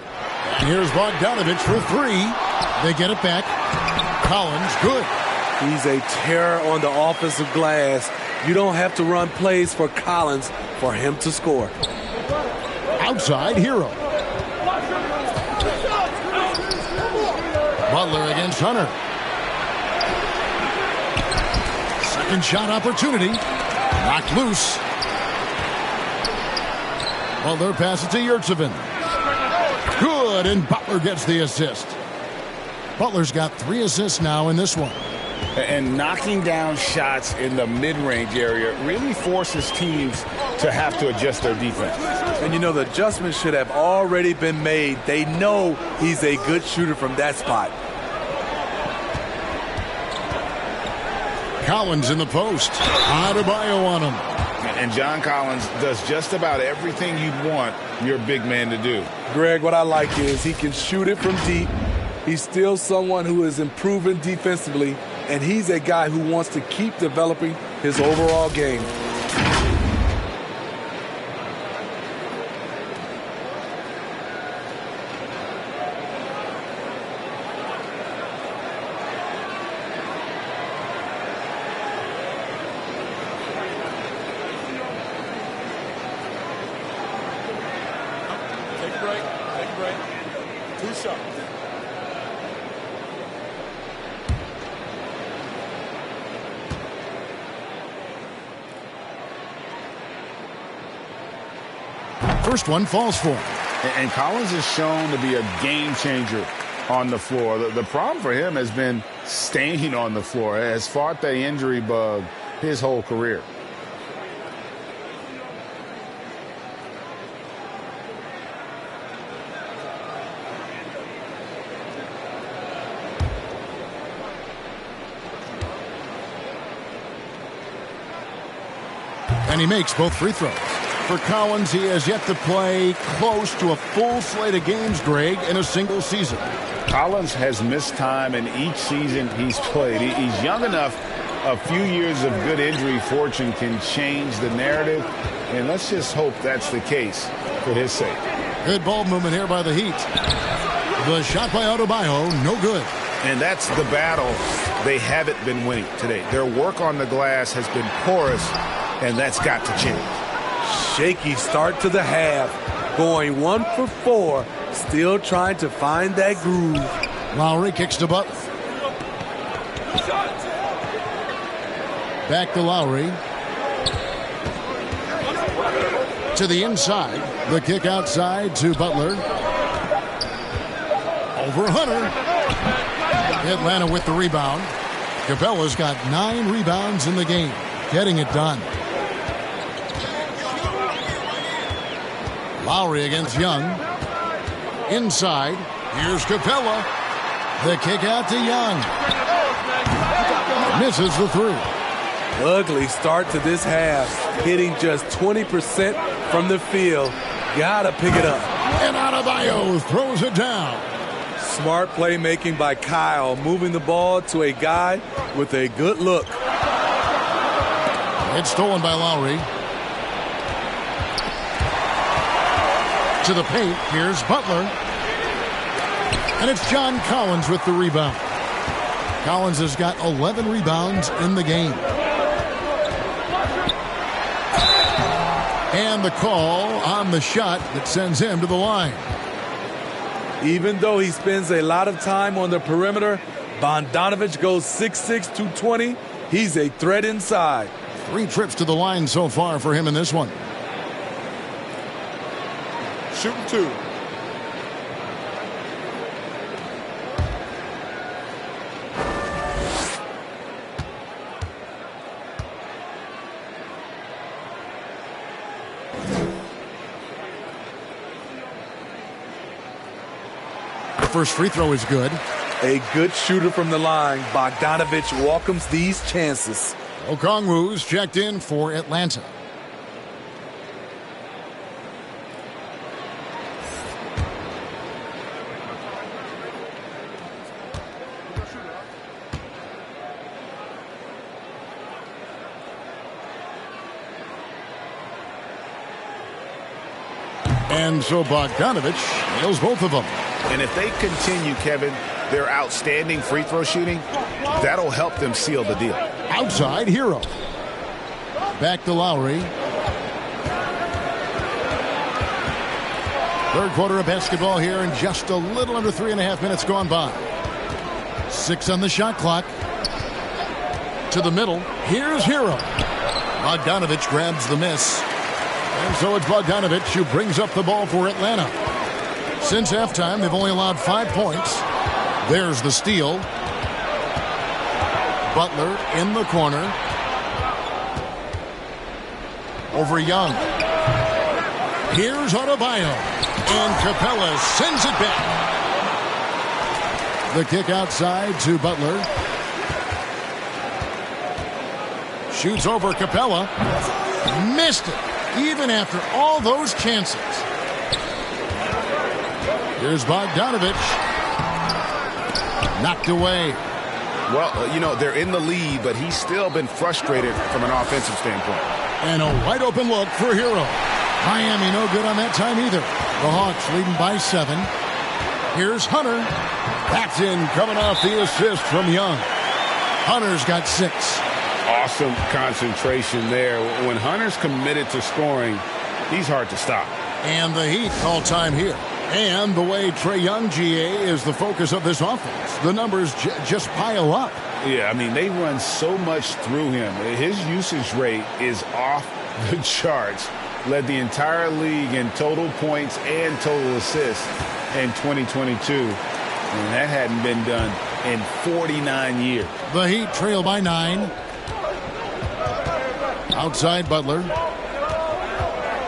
Here's Bogdanovich for 3. They get it back. Collins, good. He's a terror on the offensive glass. You don't have to run plays for Collins for him to score. Outside, Hero. Butler against Hunter. Second shot opportunity. Knocked loose. Butler passes to Yurtseven. Good, and Butler gets the assist. Butler's got 3 assists now in this one. And knocking down shots in the mid-range area really forces teams to have to adjust their defense. And you know, the adjustments should have already been made. They know he's a good shooter from that spot. Collins in the post. Adebayo on him. And John Collins does just about everything you'd want your big man to do. Greg, what I like is he can shoot it from deep. He's still someone who is improving defensively, and he's a guy who wants to keep developing his overall game. Take a break. 2 shots. First one falls for him. And Collins is shown to be a game changer on the floor. The problem for him has been staying on the floor. Has fought the injury bug his whole career. And he makes both free throws. For Collins, he has yet to play close to a full slate of games, Greg, in a single season. Collins has missed time in each season he's played. He's young enough. A few years of good injury fortune can change the narrative, and let's just hope that's the case for his sake. Good ball movement here by the Heat. The shot by Adebayo, no good. And that's the battle they haven't been winning today. Their work on the glass has been porous, and that's got to change. Shaky start to the half, going 1 for 4, still trying to find that groove. Lowry kicks to Butler. Back to Lowry. To the inside. The kick outside to Butler. Over Hunter. Atlanta with the rebound. Capella's got 9 rebounds in the game. Getting it done. Lowry against Young. Inside. Here's Capella. The kick out to Young. Misses the 3. Ugly start to this half. Hitting just 20% from the field. Gotta pick it up. And Adebayo throws it down. Smart playmaking by Kyle, moving the ball to a guy with a good look. It's stolen by Lowry. To the paint, here's Butler. And it's John Collins with the rebound. Collins has got 11 rebounds in the game. And the call on the shot that sends him to the line. Even though he spends a lot of time on the perimeter, Bogdanovich goes 6'6", 220. He's a threat inside. 3 trips to the line so far for him in this one. Shooting 2. The first free throw is good. A good shooter from the line. Bogdanovich welcomes these chances. Okongwu's checked in for Atlanta. And so Bogdanovich nails both of them. And if they continue, Kevin, their outstanding free throw shooting, that'll help them seal the deal. Outside, Hero. Back to Lowry. Third quarter of basketball here, and just a little under 3.5 minutes gone by. 6 on the shot clock. To the middle. Here's Hero. Bogdanovich grabs the miss. And so it's Bogdanovich who brings up the ball for Atlanta. Since halftime, they've only allowed 5 points. There's the steal. Butler in the corner. Over Young. Here's Adebayo. And Capella sends it back. The kick outside to Butler. Shoots over Capella. Missed it, even after all those chances. Here's Bogdanovich. Knocked away. Well, you know, they're in the lead, but he's still been frustrated from an offensive standpoint. And a wide open look for Hero. Miami no good on that time either. The Hawks leading by 7. Here's Hunter. That's in, coming off the assist from Young. Hunter's got 6. Awesome concentration there. When Hunter's committed to scoring, he's hard to stop. And the Heat call time here. And the way Trae Young, GA, is the focus of this offense. The numbers just pile up. Yeah, I mean, they run so much through him. His usage rate is off the charts. Led the entire league in total points and total assists in 2022. And that hadn't been done in 49 years. The Heat trail by 9. Outside Butler.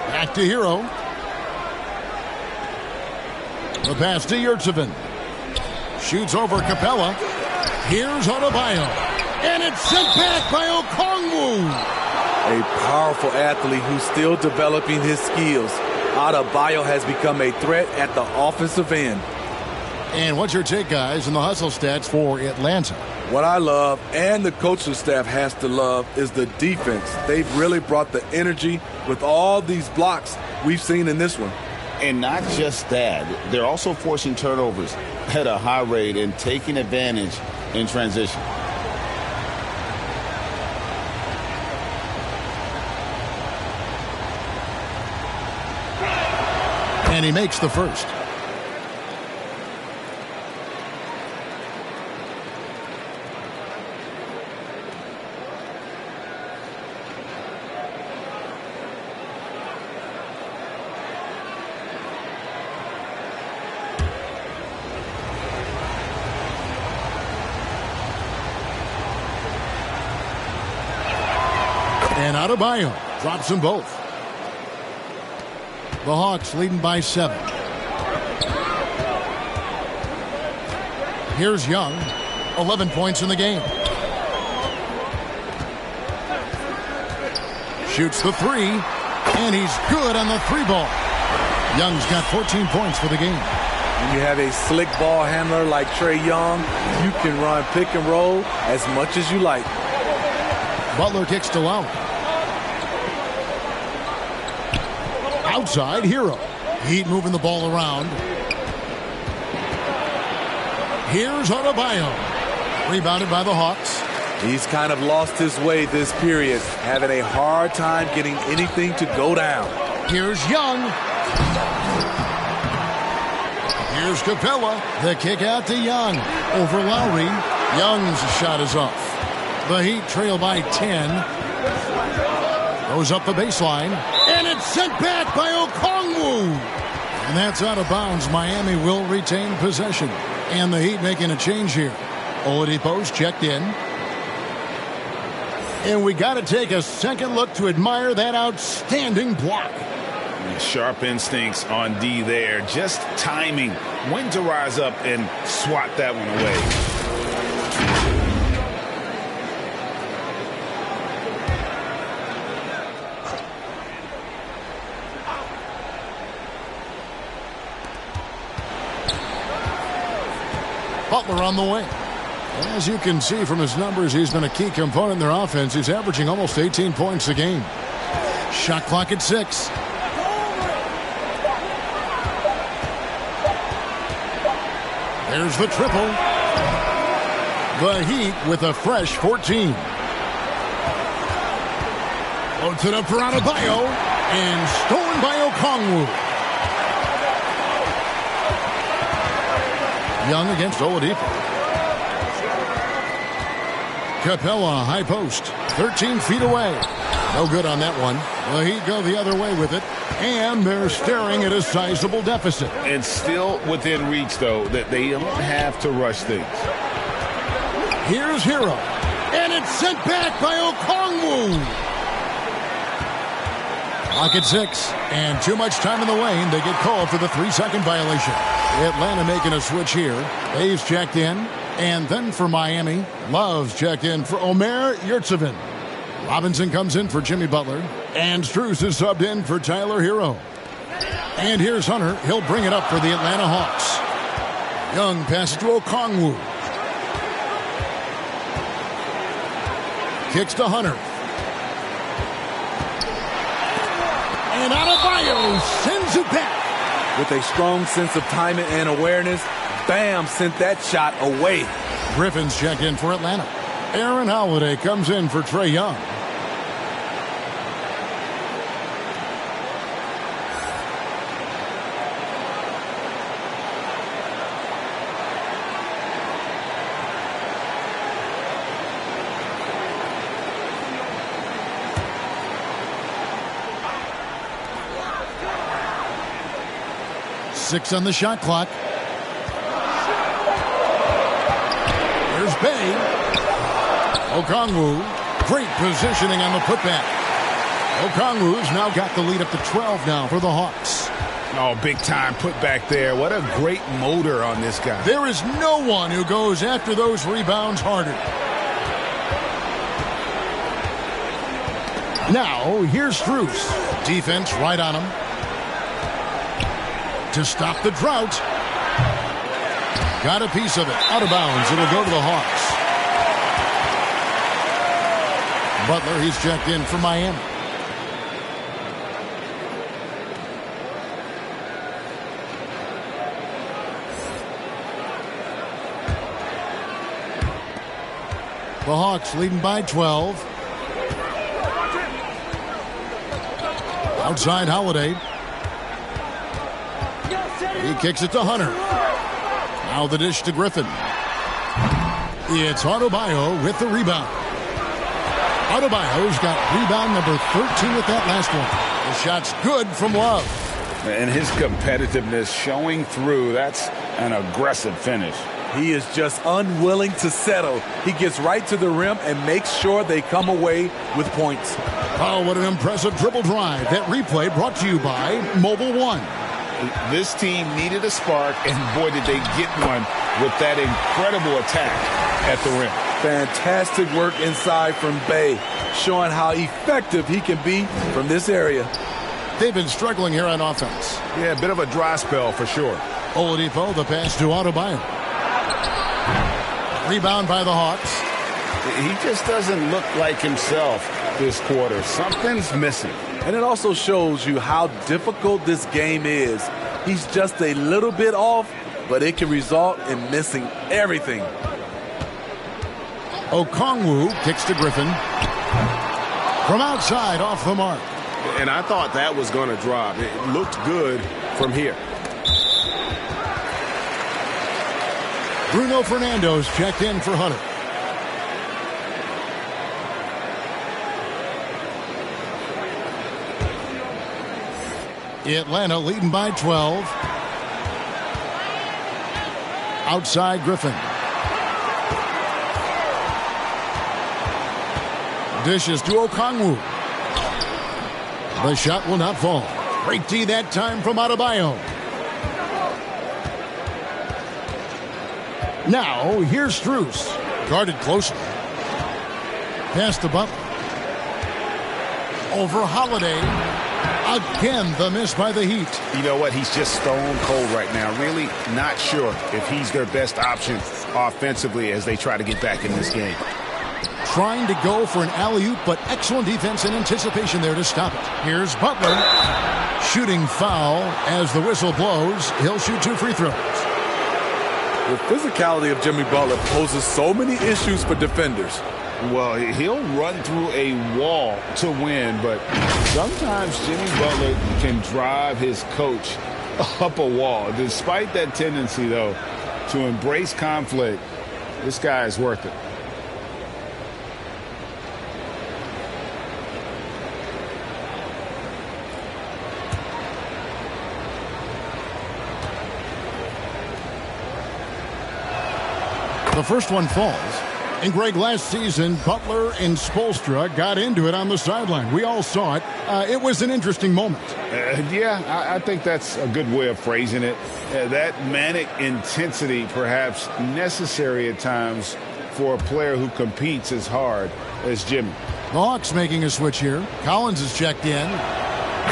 Back to Hero. The pass to Yurtseven. Shoots over Capella. Here's Adebayo. And it's sent back by Okongwu. A powerful athlete who's still developing his skills. Adebayo has become a threat at the offensive end. And what's your take, guys, in the hustle stats for Atlanta? What I love, and the coaching staff has to love, is the defense. They've really brought the energy with all these blocks we've seen in this one. And not just that, they're also forcing turnovers at a high rate and taking advantage in transition. And he makes the first. And Adebayo drops them both. The Hawks leading by 7. Here's Young. 11 points in the game. Shoots the 3. And he's good on the 3-ball. Young's got 14 points for the game. When you have a slick ball handler like Trae Young, you can run pick and roll as much as you like. Butler kicks to Lowry. Outside, Hero. Heat moving the ball around. Here's Adebayo. Rebounded by the Hawks. He's kind of lost his way this period, having a hard time getting anything to go down. Here's Young. Here's Capella. The kick out to Young. Over Lowry. Young's shot is off. The Heat trail by 10. Goes up the baseline. And it's sent back by Okongwu. And that's out of bounds. Miami will retain possession. And the Heat making a change here. Oladipo's checked in. And we got to take a second look to admire that outstanding block. Sharp instincts on D there. Just timing when to rise up and swat that one away. Butler on the way. As you can see from his numbers, he's been a key component in their offense. He's averaging almost 18 points a game. Shot clock at 6. There's the triple. The Heat with a fresh 14. Floats it up for Adebayo. And stolen by Okongwu. Young against Oladipo. Capella, high post, 13 feet away. No good on that one. The Heat go the other way with it, and they're staring at a sizable deficit. And still within reach, though, that they don't have to rush things. Here's Hero, and it's sent back by Okongwu. Clock at 6, and too much time in the lane. They get called for the 3-second violation. Atlanta making a switch here. Hayes checked in. And then for Miami, Love's checked in for Omer Yurtseven. Robinson comes in for Jimmy Butler. And Strus is subbed in for Tyler Hero. And here's Hunter. He'll bring it up for the Atlanta Hawks. Young passes to Okongwu. Kicks to Hunter. And Adebayo sends it back. With a strong sense of timing and awareness, Bam sent that shot away. Griffin's checked in for Atlanta. Aaron Holiday comes in for Trae Young. Six on the shot clock. There's Bay. Okongwu. Great positioning on the putback. Okongwu's now got the lead up to 12 now for the Hawks. Oh, big time putback there. What a great motor on this guy. There is no one who goes after those rebounds harder. Now, here's Strus. Defense right on him. To stop the drought. Got a piece of it. Out of bounds. It'll go to the Hawks. Butler, he's checked in for Miami. The Hawks leading by 12. Outside Holiday. He kicks it to Hunter. Now the dish to Griffin. It's Adebayo with the rebound. Adebayo's got rebound number 13 with that last one. The shot's good from Love. And his competitiveness showing through. That's an aggressive finish. He is just unwilling to settle. He gets right to the rim and makes sure they come away with points. Oh, what an impressive dribble drive. That replay brought to you by Mobile One. This team needed a spark, and boy, did they get one with that incredible attack at the rim. Fantastic work inside from Bay, showing how effective he can be from this area. They've been struggling here on offense. Yeah, a bit of a dry spell for sure. Oladipo, the pass to Adebayo. Rebound by the Hawks. He just doesn't look like himself this quarter. Something's missing. And it also shows you how difficult this game is. He's just a little bit off, but it can result in missing everything. Okongwu kicks to Griffin. From outside, off the mark. And I thought that was going to drop. It looked good from here. Bruno Fernando's checked in for Hunter. Atlanta leading by 12. Outside Griffin. Dishes to Okongwu. The shot will not fall. Great D that time from Adebayo. Now, here's Strus. Guarded closely. Pass to Butler. Over Holiday. Again, the miss by the Heat. You know what? He's just stone cold right now. Really not sure if he's their best option offensively as they try to get back in this game. Trying to go for an alley-oop, but excellent defense and anticipation there to stop it. Here's Butler. Shooting foul as the whistle blows. He'll shoot 2 free throws. The physicality of Jimmy Butler poses so many issues for defenders. Well, he'll run through a wall to win, but sometimes Jimmy Butler can drive his coach up a wall. Despite that tendency, though, to embrace conflict, this guy is worth it. The first one falls. And Greg, last season, Butler and Spoelstra got into it on the sideline. We all saw it. It was an interesting moment. I think that's a good way of phrasing it. That manic intensity, perhaps necessary at times for a player who competes as hard as Jimmy. The Hawks making a switch here. Collins is checked in.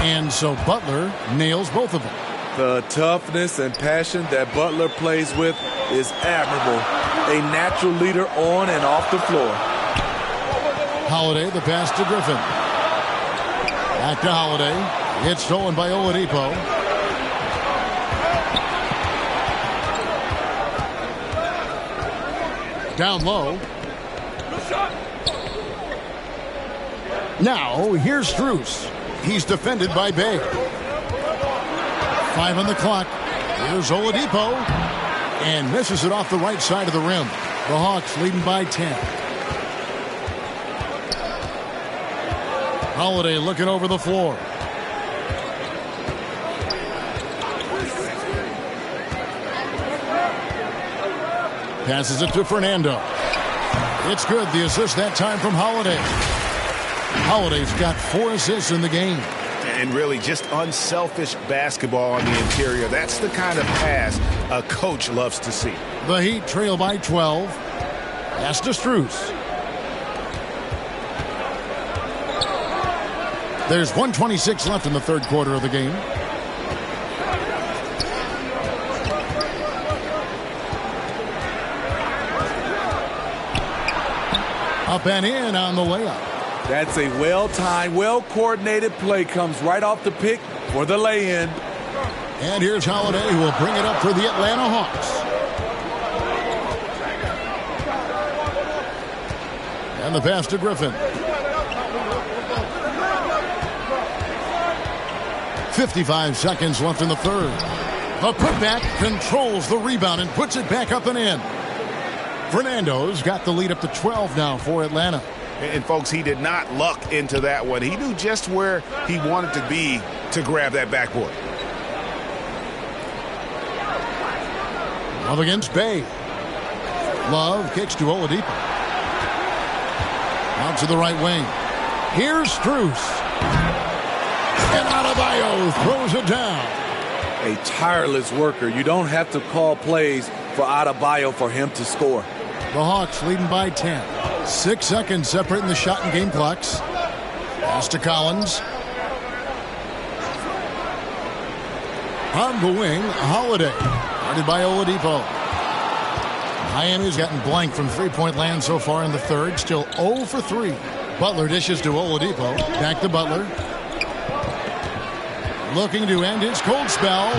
And so Butler nails both of them. The toughness and passion that Butler plays with is admirable. A natural leader on and off the floor. Holiday, the pass to Griffin. Back to Holiday. It's stolen by Oladipo. Down low. Now, here's Strus. He's defended by Bay. 5 on the clock. Here's Oladipo. And misses it off the right side of the rim. The Hawks leading by 10. Holiday looking over the floor. Passes it to Fernando. It's good. The assist that time from Holiday. Holiday's got 4 assists in the game. And really just unselfish basketball on the interior. That's the kind of pass a coach loves to see. The Heat trail by 12. Pass to Strus. There's 1:26 left in the third quarter of the game. Up and in on the layup. That's a well-timed, well-coordinated play. Comes right off the pick for the lay-in. And here's Holiday, who will bring it up for the Atlanta Hawks. And the pass to Griffin. 55 seconds left in the third. The putback controls the rebound and puts it back up and in. Fernando's got the lead up to 12 now for Atlanta. And folks, he did not luck into that one. He knew just where he wanted to be to grab that backboard. Love against Bay. Love kicks to Oladipo. Out to the right wing. Here's Strus. And Adebayo throws it down. A tireless worker. You don't have to call plays for Adebayo for him to score. The Hawks leading by 10. 6 seconds separating the shot and game clocks. Pass to Collins. On the wing, Holiday. Guarded by Oladipo. Miami's gotten blank from three-point land so far in the third. Still 0 for 3. Butler dishes to Oladipo. Back to Butler. Looking to end his cold spell.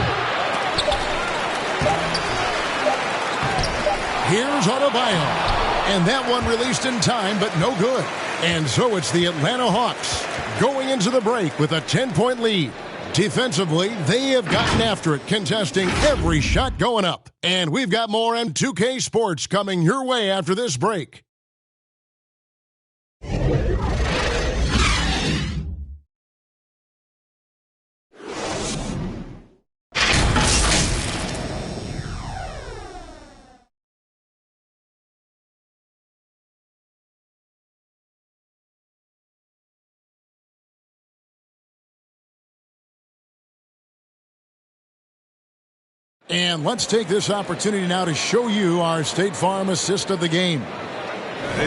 Here's Adebayo. And that one released in time, but no good. And so it's the Atlanta Hawks going into the break with a 10-point lead. Defensively, they have gotten after it, contesting every shot going up. And we've got more M2K Sports coming your way after this break. And let's take this opportunity now to show you our State Farm assist of the game.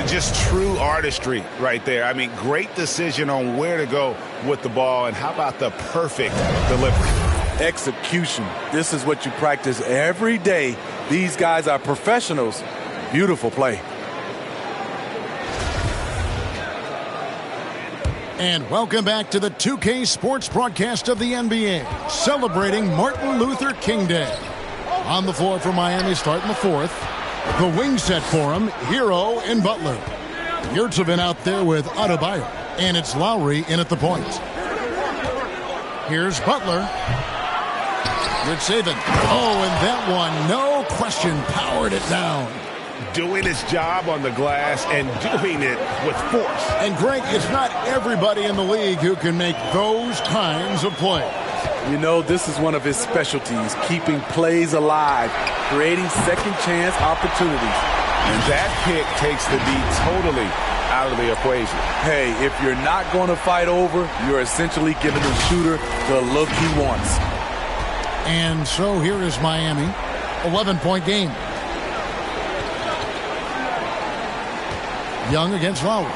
Just true artistry right there. I mean, great decision on where to go with the ball, and how about the perfect delivery? Execution. This is what you practice every day. These guys are professionals. Beautiful play. And welcome back to the 2K Sports broadcast of the NBA, celebrating Martin Luther King Day. On the floor for Miami starting the fourth. The wing set for him, Hero and Butler. Yurtsevin out there with Adebayo, and it's Lowry in at the point. Here's Butler. Yurtsevin. Oh, and that one, no question, powered it down. Doing his job on the glass and doing it with force. And Greg, it's not everybody in the league who can make those kinds of plays. You know, this is one of his specialties, keeping plays alive, creating second chance opportunities. And that pick takes the D totally out of the equation. Hey, if you're not going to fight over, you're essentially giving the shooter the look he wants. And so here is Miami, 11-point game. Young against Lowry.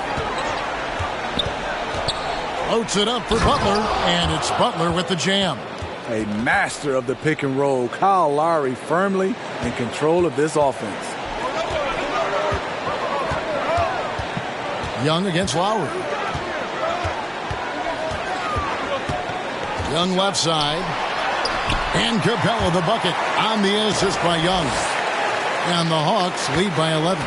Floats it up for Butler, and it's Butler with the jam. A master of the pick and roll. Kyle Lowry firmly in control of this offense. Young against Lowry. Young left side. And Capella the bucket on the assist by Young. And the Hawks lead by 11.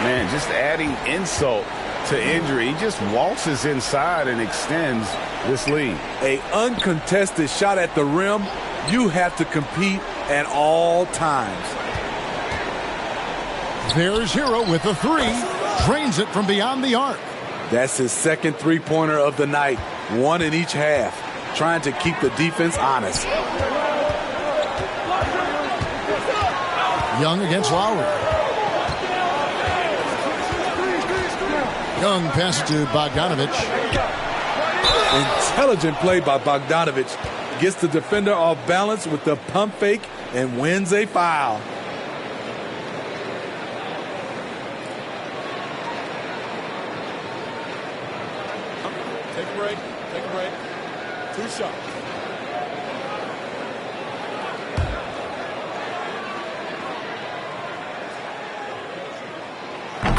Man, just adding insult to injury. He just waltzes inside and extends this lead. A uncontested shot at the rim. You have to compete at all times. There's Hero with a three. Drains it from beyond the arc. That's his second three-pointer of the night. One in each half. Trying to keep the defense honest. Young against Lowry. Young passes to Bogdanovich. Intelligent play by Bogdanovich. Gets the defender off balance with the pump fake and wins a foul. Take a break. Take a break. 2 shots.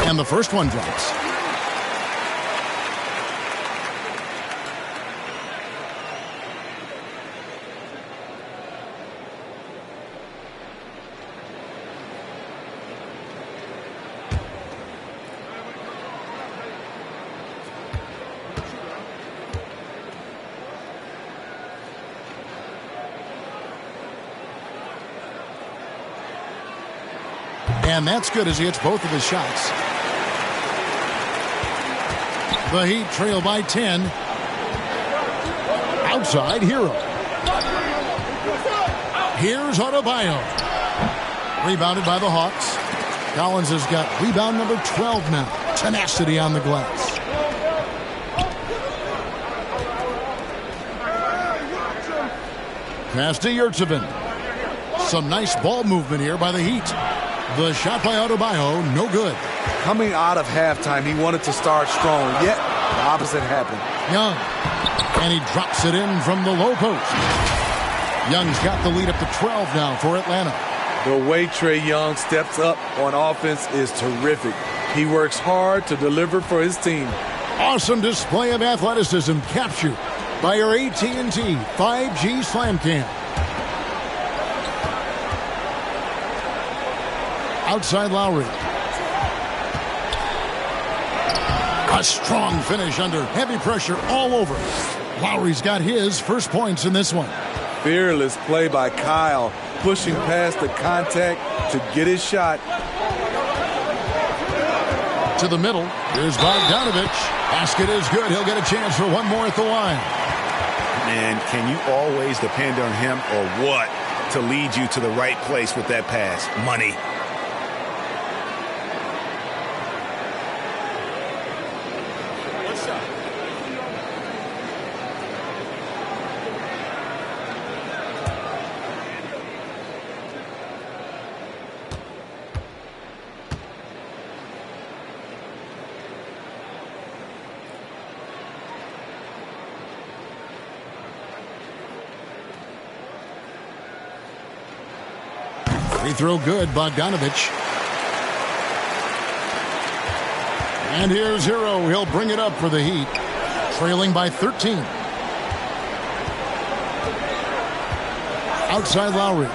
And the first one drops. And that's good as he hits both of his shots. The Heat trail by 10. Outside, Hero. Here's Adebayo. Rebounded by the Hawks. Collins has got rebound number 12 now. Tenacity on the glass. Pass to Yurtseven. Some nice ball movement here by the Heat. The shot by Adebayo, no good. Coming out of halftime, he wanted to start strong, yet the opposite happened. Young, and he drops it in from the low post. Young's got the lead up to 12 now for Atlanta. The way Trae Young steps up on offense is terrific. He works hard to deliver for his team. Awesome display of athleticism captured by your AT&T 5G Slam Cam. Outside Lowry. A strong finish under heavy pressure all over. Lowry's got his first points in this one. Fearless play by Kyle, pushing past the contact to get his shot. To the middle. Here's Bogdanovich. Basket is good. He'll get a chance for one more at the line. Man, can you always depend on him or what to lead you to the right place with that pass? Money. Free throw good, Bogdanovich. And here's Hero. He'll bring it up for the Heat. Trailing by 13. Outside Lowry.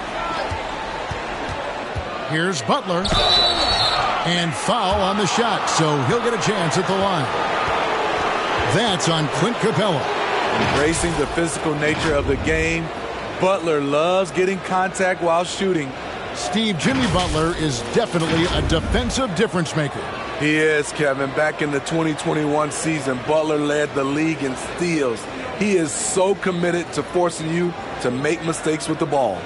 Here's Butler. And foul on the shot, so he'll get a chance at the line. That's on Clint Capella. Embracing the physical nature of the game, Butler loves getting contact while shooting. Steve, Jimmy Butler is definitely a defensive difference maker. He is, Kevin. Back in the 2021 season, Butler led the league in steals. He is so committed to forcing you to make mistakes with the ball.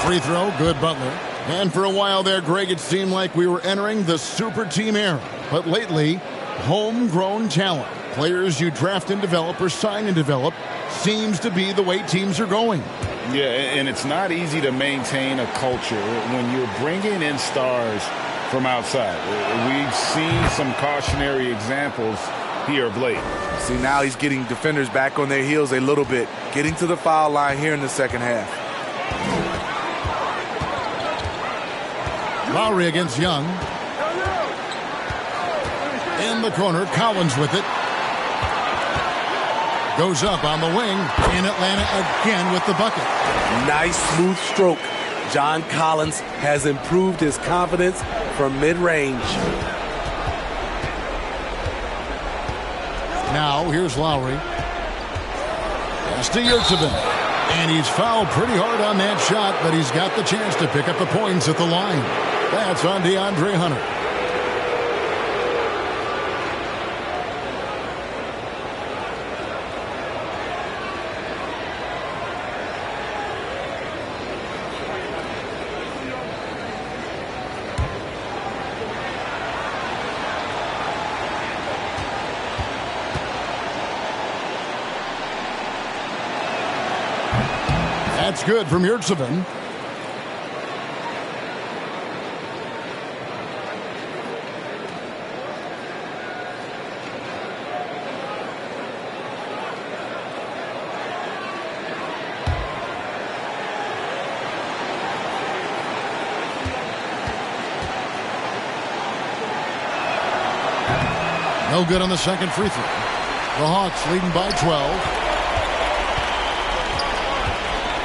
Free throw, good Butler. And for a while there, Greg, it seemed like we were entering the super team era. But lately, homegrown talent, players you draft and develop or sign and develop, seems to be the way teams are going. Yeah, and it's not easy to maintain a culture when you're bringing in stars from outside. We've seen some cautionary examples here of late. See, now he's getting defenders back on their heels a little bit, getting to the foul line here in the second half. Lowry against Young. In the corner, Collins with it. Goes up on the wing, and Atlanta again with the bucket. Nice smooth stroke. John Collins has improved his confidence from mid-range. Now, here's Lowry. Pass to Yurtseven. And he's fouled pretty hard on that shot, but he's got the chance to pick up the points at the line. That's on DeAndre Hunter. That's good from Yurtseven. No good on the second free throw. The Hawks leading by 12.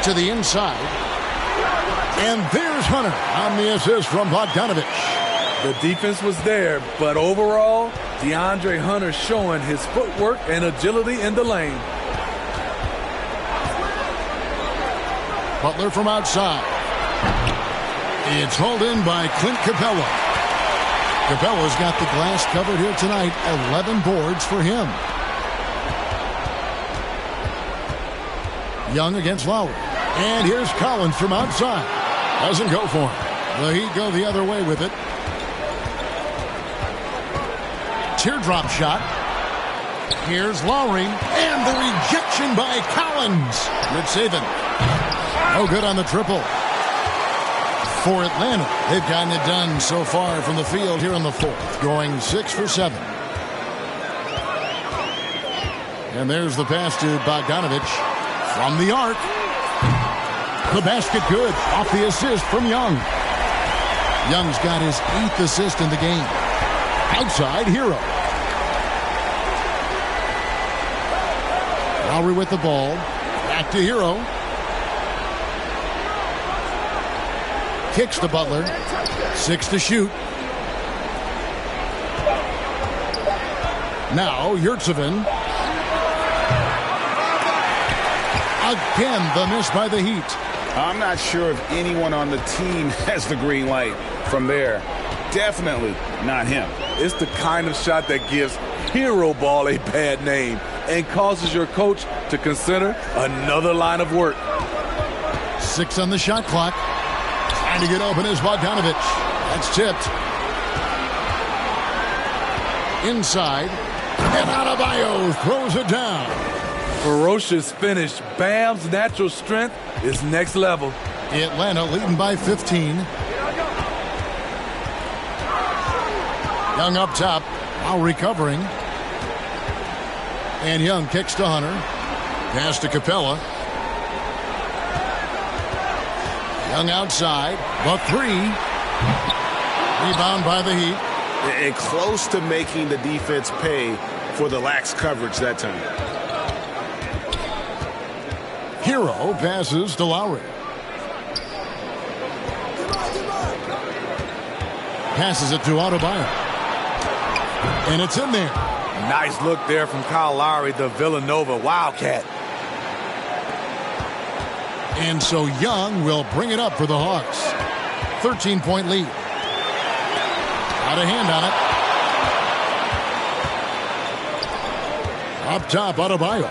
To the inside. And there's Hunter on the assist from Bogdanovich. The defense was there, but overall, DeAndre Hunter showing his footwork and agility in the lane. Butler from outside. It's hauled in by Clint Capella. Capella's got the glass covered here tonight. 11 boards for him. Young against Lowry. And here's Collins from outside. Doesn't go for him. The Heat go the other way with it. Teardrop shot. Here's Lowry. And the rejection by Collins. Yurtseven. No good on the triple. For Atlanta, they've gotten it done so far from the field here in the fourth, going 6 for 7. And there's the pass to Bogdanovich from the arc. The basket good off the assist from Young. Young's got his 8th assist in the game. Outside, Hero. Lowry with the ball. Back to Hero. Kicks to Butler. 6 to shoot. Now Yurtseven. Again, the miss by the Heat. I'm not sure if anyone on the team has the green light from there. Definitely not him. It's the kind of shot that gives hero ball a bad name and causes your coach to consider another line of work. 6 on the shot clock. Trying to get open is Bogdanovich. That's tipped. Inside. And Adebayo throws it down. Ferocious finish. Bam's natural strength is next level. Atlanta leading by 15. Young up top. Now recovering. And Young kicks to Hunter. Pass to Capella. Young outside. The 3. Rebound by the Heat. And close to making the defense pay for the lax coverage that time. Hero passes to Lowry. Passes it to Adebayo. And it's in there. Nice look there from Kyle Lowry, the Villanova Wildcat. And so Young will bring it up for the Hawks. 13-point lead. Got a hand on it. Up top, Adebayo.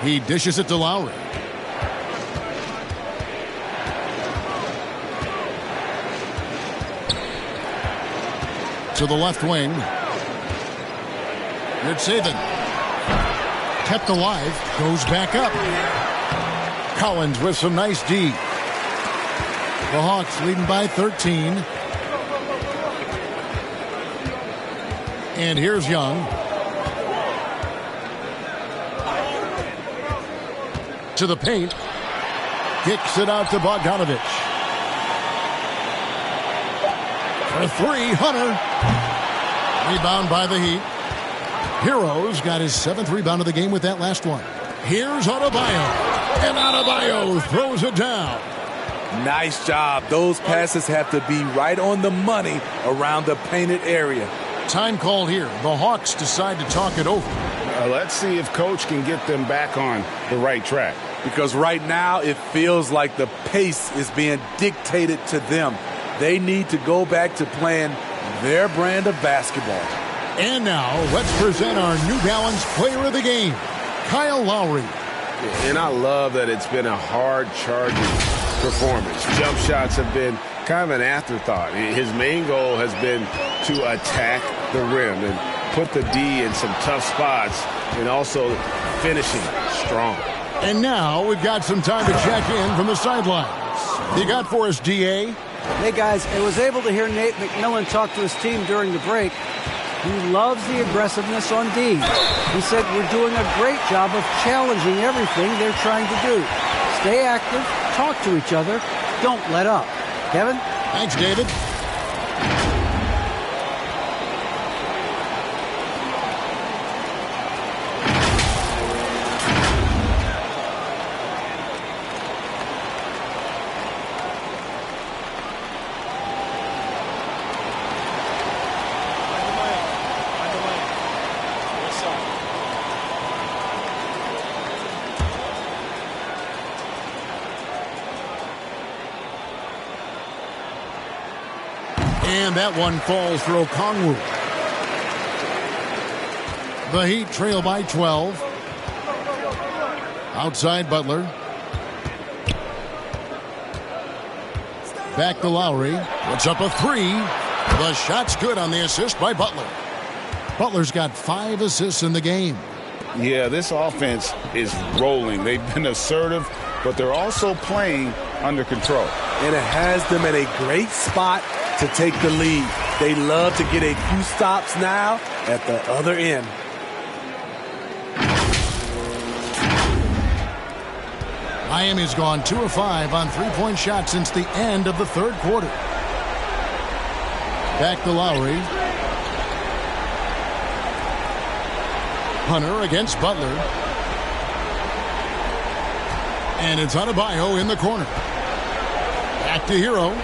He dishes it to Lowry. To the left wing. Yurtseven. Kept alive. Goes back up. Collins with some nice D. The Hawks leading by 13. And here's Young. To the paint. Kicks it out to Bogdanovich. For three, Hunter. Rebound by the Heat. Heroes got his 7th rebound of the game with that last one. Here's Adebayo. And Adebayo throws it down. Nice job. Those passes have to be right on the money around the painted area. Time called here. The Hawks decide to talk it over. Let's see if Coach can get them back on the right track. Because right now it feels like the pace is being dictated to them. They need to go back to playing their brand of basketball. And now let's present our New Balance Player of the Game, Kyle Lowry. And I love that it's been a hard-charging performance. Jump shots have been kind of an afterthought. His main goal has been to attack the rim and put the D in some tough spots and also finishing strong. And now we've got some time to check in from the sidelines. You got for us, D.A.? Hey, guys, I was able to hear Nate McMillan talk to his team during the break. He loves the aggressiveness on D. He said we're doing a great job of challenging everything they're trying to do. Stay active, talk to each other, don't let up. Kevin? Thanks, David. And that one falls for Okongwu. The Heat trail by 12. Outside Butler. Back to Lowry. Puts up a three. The shot's good on the assist by Butler. Butler's got 5 assists in the game. Yeah, this offense is rolling. They've been assertive, but they're also playing under control. And it has them in a great spot to take the lead. They love to get a few stops now at the other end. Miami's gone 2 of 5 on three-point shots since the end of the third quarter. Back to Lowry. Hunter against Butler. And it's Adebayo in the corner. Back to Hero.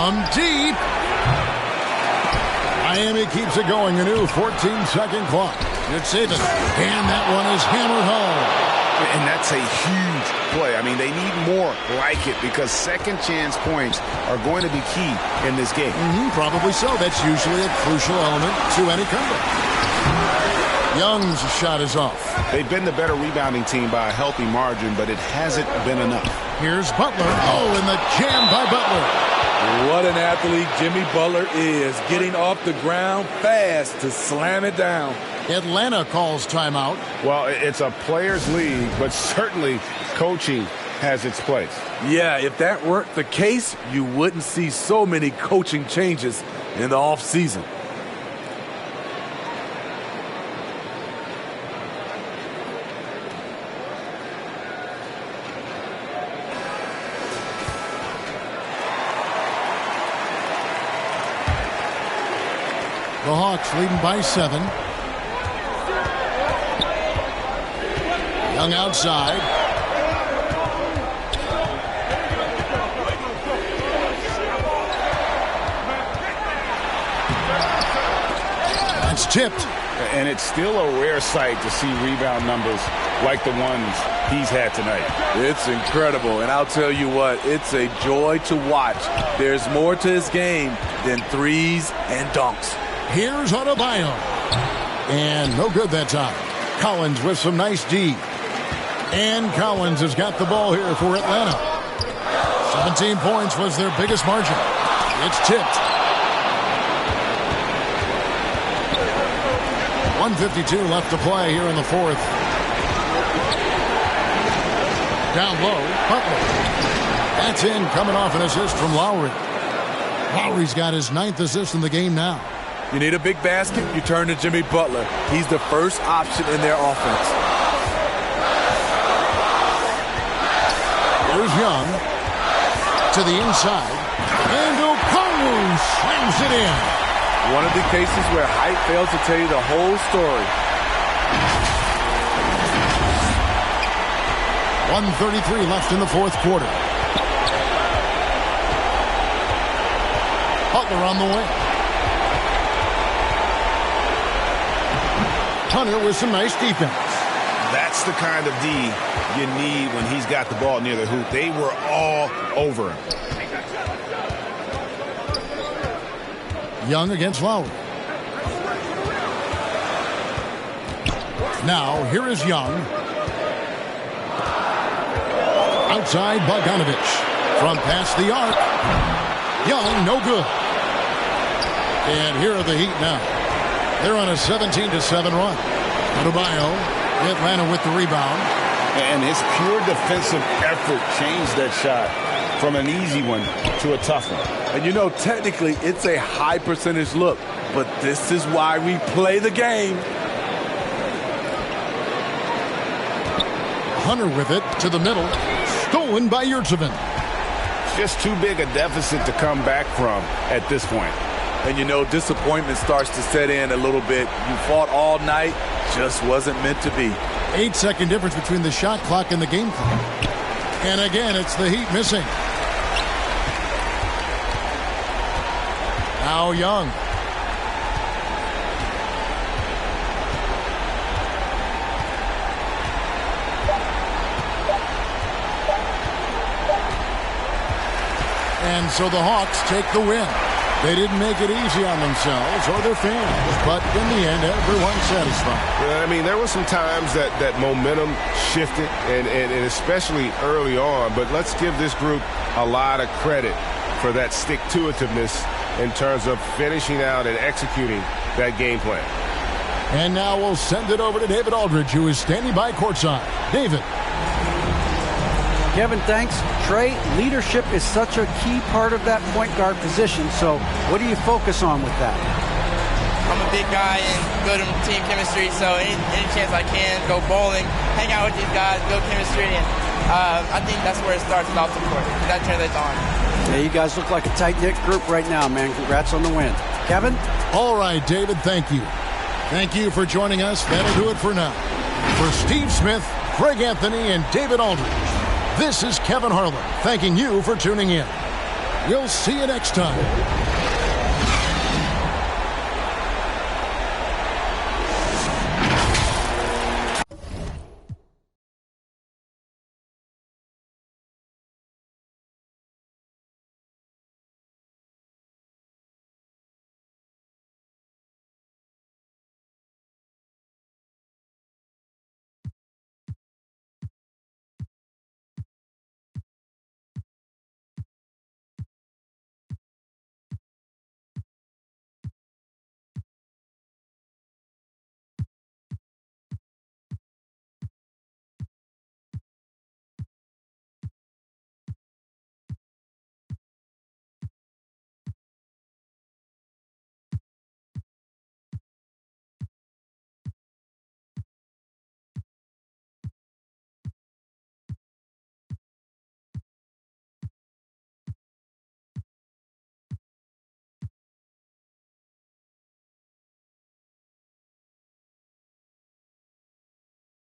From deep. Miami keeps it going. A new 14-second clock. It's even. And that one is hammered home. And that's a huge play. I mean, they need more like it because second chance points are going to be key in this game. Probably so. That's usually a crucial element to any comeback. Young's shot is off. They've been the better rebounding team by a healthy margin, but it hasn't been enough. Here's Butler. Oh, and the jam by Butler. What an athlete Jimmy Butler is, getting off the ground fast to slam it down. Atlanta calls timeout. Well, it's a players' league, but certainly coaching has its place. Yeah, if that weren't the case, you wouldn't see so many coaching changes in the offseason. The Hawks leading by 7. Young outside. That's tipped. And it's still a rare sight to see rebound numbers like the ones he's had tonight. It's incredible, and I'll tell you what, it's a joy to watch. There's more to his game than threes and dunks. Here's Adebayo. And no good that time. Collins with some nice D. And Collins has got the ball here for Atlanta. 17 points was their biggest margin. It's tipped. 1:52 left to play here in the fourth. Down low, Butler. That's in, coming off an assist from Lowry. Lowry's got his 9th assist in the game now. You need a big basket, you turn to Jimmy Butler. He's the first option in their offense. Here's Young to the inside. And Okongwu slams it in. One of the cases where height fails to tell you the whole story. 1:33 left in the fourth quarter. Butler on the wing. Hunter with some nice defense. That's the kind of D you need when he's got the ball near the hoop. They were all over him. Young against Lowry. Now, here is Young. Outside Bogdanovich. From past the arc. Young, no good. And here are the Heat now. They're on a 17-7 run. Adebayo, Atlanta with the rebound. And his pure defensive effort changed that shot from an easy one to a tough one. And you know, technically, it's a high percentage look, but this is why we play the game. Hunter with it to the middle. Stolen by Yurtseven. Just too big a deficit to come back from at this point. And you know, disappointment starts to set in a little bit. You fought all night, just wasn't meant to be. 8-second difference between the shot clock and the game clock. And again, it's the Heat missing. Now Young. And so the Hawks take the win. They didn't make it easy on themselves or their fans, but in the end, everyone's satisfied. I mean, there were some times that momentum shifted, and especially early on, but let's give this group a lot of credit for that stick-to-itiveness in terms of finishing out and executing that game plan. And now we'll send it over to David Aldridge, who is standing by courtside. David. Kevin, thanks. Trey, leadership is such a key part of that point guard position. So what do you focus on with that? I'm a big guy and good team chemistry. So any chance I can, go bowling, hang out with these guys, build chemistry. And I think that's where it starts off the court. That translates on. Yeah, you guys look like a tight-knit group right now, man. Congrats on the win. Kevin? All right, David, thank you. Thank you for joining us. That'll do it for now. For Steve Smith, Greg Anthony, and David Aldridge, this is Kevin Harlan thanking you for tuning in. We'll see you next time.